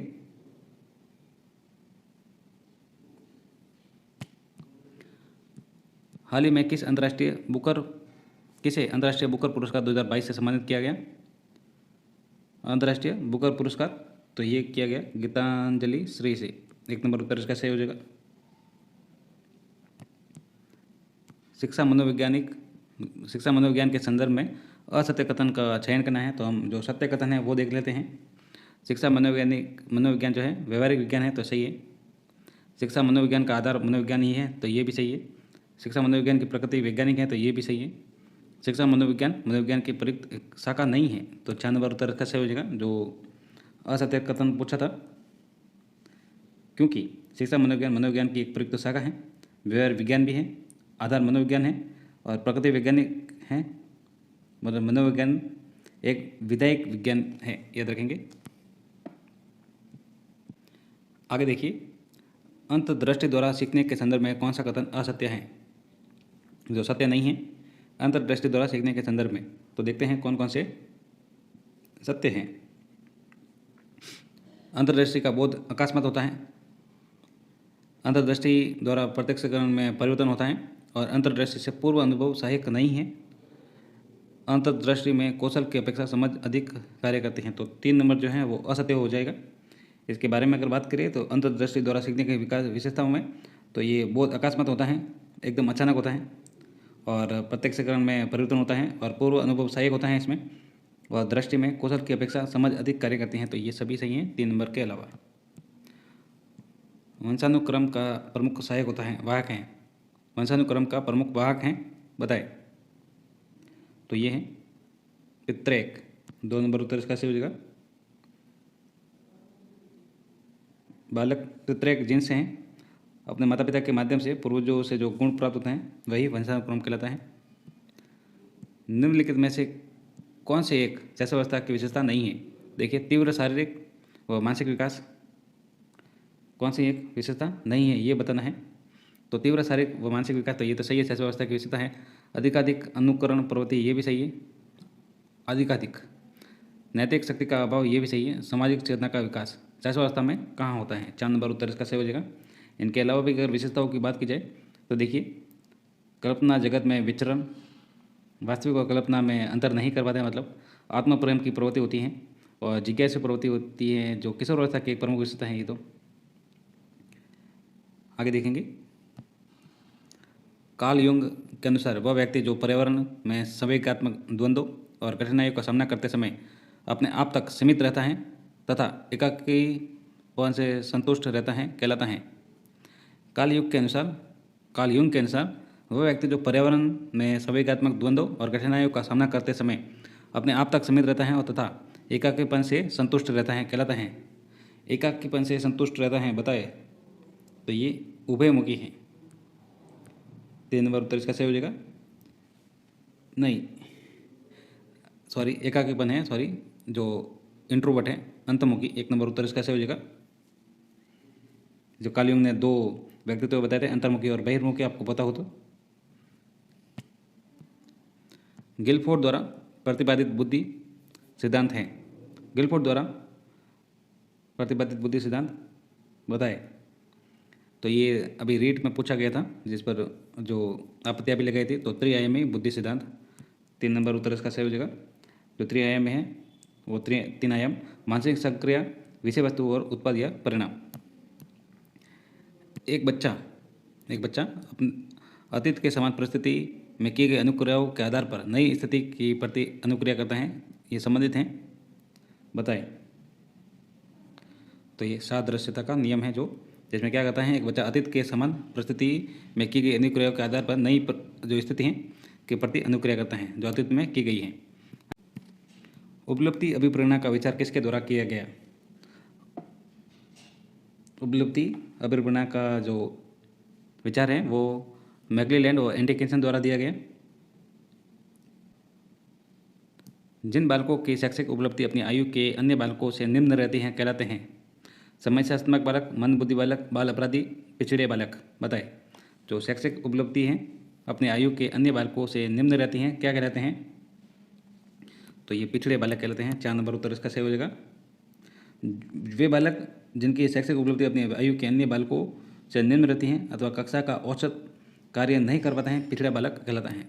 हाल ही में किसे अंतर्राष्ट्रीय बुकर पुरस्कार 2022 से सम्मानित किया गया? अंतर्राष्ट्रीय बुकर पुरस्कार तो ये किया गया गीतांजलि श्री से। 1 नंबर उत्तर इसका सही हो जाएगा। शिक्षा मनोविज्ञान के संदर्भ में असत्य कथन का चयन करना है। तो हम जो सत्य कथन है वो देख लेते हैं। शिक्षा मनोविज्ञान जो है व्यवहारिक विज्ञान है, तो सही है। शिक्षा मनोविज्ञान का आधार मनोविज्ञान ही है, तो ये भी सही है। शिक्षा मनोविज्ञान की प्रकृति वैज्ञानिक है, तो ये भी सही है। शिक्षा मनोविज्ञान की प्रयुक्त एक शाखा नहीं है, तो 4 नंबर उत्तर इसका सही हो जाएगा। जो असत्य कथन पूछा था, क्योंकि शिक्षा मनोविज्ञान की एक प्रयुक्त शाखा है, व्यवहार विज्ञान भी है, आधार मनोविज्ञान है और प्रकृति वैज्ञानिक है। मतलब मनोविज्ञान एक विधायक विज्ञान है, याद रखेंगे। आगे देखिए, अंतर्दृष्टि द्वारा सीखने के संदर्भ में कौन सा कथन असत्य है, जो सत्य नहीं है अंतर्दृष्टि द्वारा सीखने के संदर्भ में। तो देखते हैं कौन कौन से सत्य हैं। अंतर्दृष्टि का बोध अकस्मात होता है। अंतर्दृष्टि द्वारा प्रत्यक्षकरण में परिवर्तन होता है और अंतर्दृष्टि से पूर्व अनुभव सहायक नहीं है। अंतर्दृष्टि में कौशल की अपेक्षा समझ अधिक कार्य करती हैं, तो 3 नंबर जो है वो असत्य हो जाएगा। इसके बारे में अगर बात करें तो अंतर्दृष्टि द्वारा सीखने के विकास विशेषताओं में तो ये बोध अकस्मात होता है, एकदम अचानक होता है और प्रत्यक्षकरण में परिवर्तन होता है और पूर्व अनुभव सहायक होता है इसमें, और दृष्टि में कौशल की अपेक्षा समझ अधिक कार्य करती हैं, तो ये सभी सही हैं 3 नंबर के अलावा। वंशानुक्रम का प्रमुख सहायक होता है, वाहक हैं। वंशानुक्रम का प्रमुख वाहक हैं, बताए। तो ये है पितृक। 2 नंबर उत्तर इसका सही हो जाएगा। बालक पितृक जीन से हैं, अपने माता पिता के माध्यम से पूर्वजों से जो गुण प्राप्त होते हैं वही वंशानुक्रम कहलाता है। निम्नलिखित में से कौन से एक जैसावस्था की विशेषता नहीं है। देखिए, तीव्र शारीरिक व मानसिक विकास कौन सी एक विशेषता नहीं है, ये बताना है। तो तीव्र शारीरिक व मानसिक विकास, तो ये तो सही है, जैसावस्था की विशेषता है। अधिकाधिक अनुकरण प्रवृत्ति, ये भी सही है। अधिकाधिक नैतिक शक्ति का अभाव, ये भी सही है। सामाजिक चेतना का विकास जैसावस्था में कहाँ होता है, 4 नंबर उत्तर इसका सही हो जाएगा। इनके अलावा भी अगर विशेषताओं की बात की जाए तो देखिए, कल्पना जगत में विचरण, वास्तविक और कल्पना में अंतर नहीं कर पाते, मतलब आत्म प्रेम की प्रवृत्ति होती है और जिज्ञासु प्रवृत्ति होती है, जो किशोर अवस्था की एक प्रमुख विशेषता है ये। तो आगे देखेंगे, कार्ल युंग के अनुसार वह व्यक्ति जो पर्यावरण में संवेगात्मक द्वंद्व और कठिनाइयों का सामना करते समय अपने आप तक सीमित रहता है तथा एकाकीपन से संतुष्ट रहता है कहलाता है। कार्ल युंग के अनुसार वह व्यक्ति जो पर्यावरण में संवेगात्मक द्वंद्व और कठिनाइयों का सामना करते समय अपने आप तक सीमित रहता है और तथा एकाकीपन से संतुष्ट रहता है कहलाता है। एकाकीपन से संतुष्ट रहता है, बताए। तो ये उभयमुखी है। 3 नंबर उत्तर इसका सही हो जाएगा। नहीं, सॉरी, एकाकीपन है, सॉरी, जो इंट्रोवर्ट है, अंतर्मुखी। 1 नंबर उत्तर इसका सही हो जाएगा। जो कार्ल युंग ने 2 व्यक्तित्व बताए थे, अंतर्मुखी और बहिर्मुखी, आपको पता हो तो। गिलफोर्ड द्वारा प्रतिपादित बुद्धि सिद्धांत है। गिलफोर्ड द्वारा प्रतिपादित बुद्धि सिद्धांत बताए। तो ये अभी रीट में पूछा गया था, जिस पर जो आपत्तियां भी लगाई थी। तो त्रिआयामी बुद्धि सिद्धांत, 3 नंबर उत्तर इसका सही हो जाएगा। जो त्रिआयाम है वो 3 आयाम, मानसिक सक्रिया, विषय वस्तु और उत्पाद या परिणाम। एक बच्चा अपने अतीत के समान परिस्थिति में किए गए अनुक्रियाओं के आधार पर नई स्थिति की प्रति अनुक्रिया करता है, ये संबंधित हैं, बताए। तो ये सादृश्यता का नियम है, जो जिसमें क्या कहता है, एक बच्चा अतीत के समान परिस्थिति में की गई अनुक्रियाओं के आधार पर नई जो स्थिति है के प्रति अनुक्रिया करता है जो अतीत में की गई है। उपलब्धि अभिप्रेरणा का विचार किसके द्वारा किया गया। उपलब्धि अभिप्रेरणा का जो विचार है वो मैक्लेलैंड और एंडिकिंसन द्वारा दिया गया। जिन बालकों की शैक्षिक उपलब्धि अपनी आयु के अन्य बालकों से निम्न रहती हैं कहलाते हैं। समस्यात्मक बालक, मंदबुद्धि बालक, बाल अपराधी, पिछड़े बालक, बताए। जो शैक्षिक उपलब्धि हैं अपनी आयु के अन्य बालकों से निम्न रहती हैं, क्या कहलाते हैं। तो ये पिछड़े बालक कहलाते हैं। 4 नंबर उत्तर इसका सही हो जाएगा। वे बालक जिनकी शैक्षिक उपलब्धि अपनी आयु के अन्य बालकों से निम्न रहती हैं अथवा कक्षा का औसत कार्य नहीं कर पाते हैं, पिछड़ा बालक कहलाता है।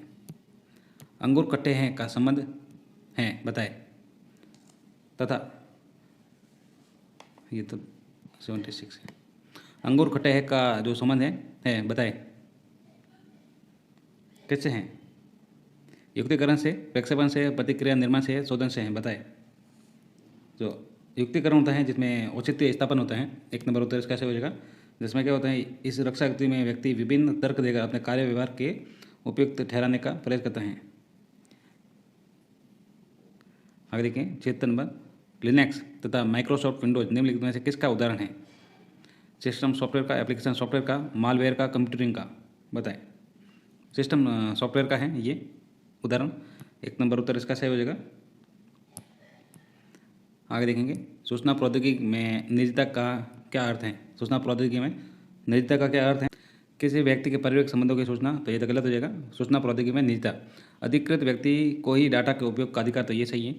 अंगूर खट्टे हैं का संबंध है, बताए। तथा ये तो 76 है। अंगूर खट्टे हैं का जो संबंध है बताए। किससे हैं? युक्तिकरण से, प्रक्षेपण से, प्रतिक्रिया निर्माण से, शोधन से हैं, बताएं। जो युक्तिकरण होता है जिसमें औचित्य स्थापन होता है, 1 नंबर उत्तर इसका सही हो जाएगा। जिसमें क्या होता है, इस रक्षा युक्ति में व्यक्ति विभिन्न तर्क देकर अपने कार्य व्यवहार के उपयुक्त ठहराने का प्रयास करता है। आगे देखें 76 नंबर, लिनक्स तथा माइक्रोसॉफ्ट विंडोज निम्नलिखित में से किसका उदाहरण है? सिस्टम सॉफ्टवेयर का, एप्लीकेशन सॉफ्टवेयर का, मालवेयर का, कंप्यूटरिंग का, बताएं। सिस्टम सॉफ्टवेयर का है ये उदाहरण, 1 नंबर उत्तर इसका सही हो जाएगा। आगे देखेंगे सूचना प्रौद्योगिकी में निजता का क्या अर्थ है? सूचना प्रौद्योगिकी में निजता का क्या अर्थ है? किसी व्यक्ति के पारिवारिक संबंधों की सूचना, तो ये तो गलत हो जाएगा। सूचना प्रौद्योगिकी में निजता, अधिकृत व्यक्ति को ही डाटा के उपयोग का अधिकार, तो ये सही है।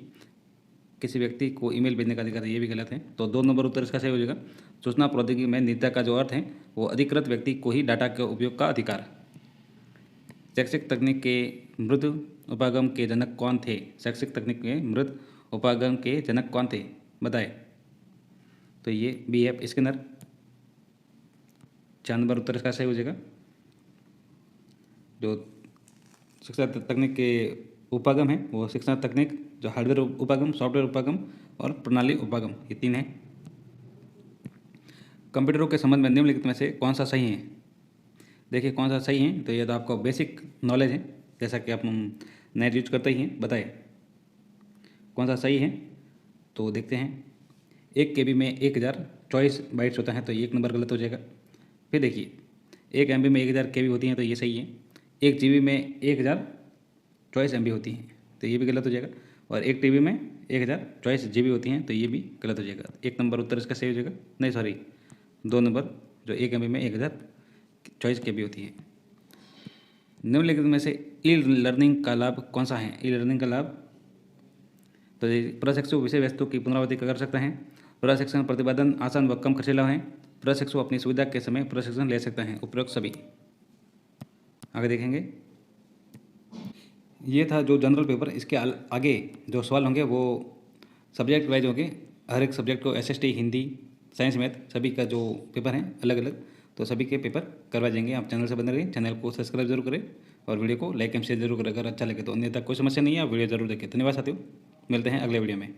किसी व्यक्ति को ईमेल भेजने का अधिकार, ये भी गलत है। तो 2 नंबर उत्तर इसका सही हो जाएगा। सूचना प्रौद्योगिकी में निजता का जो अर्थ है वो अधिकृत व्यक्ति को ही डाटा के उपयोग का अधिकार। शैक्षिक तकनीक के मृद उपागम के जनक कौन थे? शैक्षिक तकनीक के मृद उपागम के जनक कौन थे, बताए। तो ये B.F. स्किनर, 4 नंबर उत्तर इसका सही हो जाएगा। जो शिक्षा तकनीक के उपागम है वो शिक्षा तकनीक, जो हार्डवेयर उपागम, सॉफ्टवेयर उपागम और प्रणाली उपागम, ये 3 हैं। कंप्यूटरों के संबंध में निम्नलिखित में से कौन सा सही है? देखिए कौन सा सही है, तो ये तो आपको बेसिक नॉलेज है, जैसा कि आप नेट यूज करते ही हैं, बताए कौन सा सही है। तो देखते हैं, 1 KB में 1024 बाइट्स होता है, तो ये 1 नंबर गलत हो जाएगा। फिर देखिए 1 MB में 1000 KB होती हैं, तो ये सही है। 1 GB में 1024 MB होती हैं, तो ये भी गलत हो जाएगा। और 1 TB में 1024 GB होती हैं, तो ये भी गलत हो जाएगा। 1 नंबर उत्तर इसका सही हो जाएगा। नहीं सॉरी, 2 नंबर, जो 1 MB में 1024 KB होती है। निम्नलिखित में से ई लर्निंग का लाभ कौन सा है? ई लर्निंग का लाभ, तो प्रशिक्षु विषय वस्तु की पुनरावृत्ति कर सकते हैं। प्रशिक्षण प्रतिपादन आसान व कम खर्चीला है। प्रशिक्षु अपनी सुविधा के समय प्रशिक्षण ले सकते हैं। उपरोक्त सभी। आगे देखेंगे, ये था जो जनरल पेपर। इसके आगे जो सवाल होंगे वो सब्जेक्ट वाइज होंगे। हर एक सब्जेक्ट को SST, हिंदी, साइंस, मैथ, सभी का जो पेपर है अलग अलग, तो सभी के पेपर करवा जाएंगे। आप चैनल से बने रहिए, चैनल को सब्सक्राइब जरूर करें और वीडियो को लाइक एंड शेयर जरूर करें अगर अच्छा लगे तो। अन्यथा कोई समस्या नहीं है, आप वीडियो जरूर देखें। धन्यवाद साथियों, मिलते हैं अगले वीडियो में।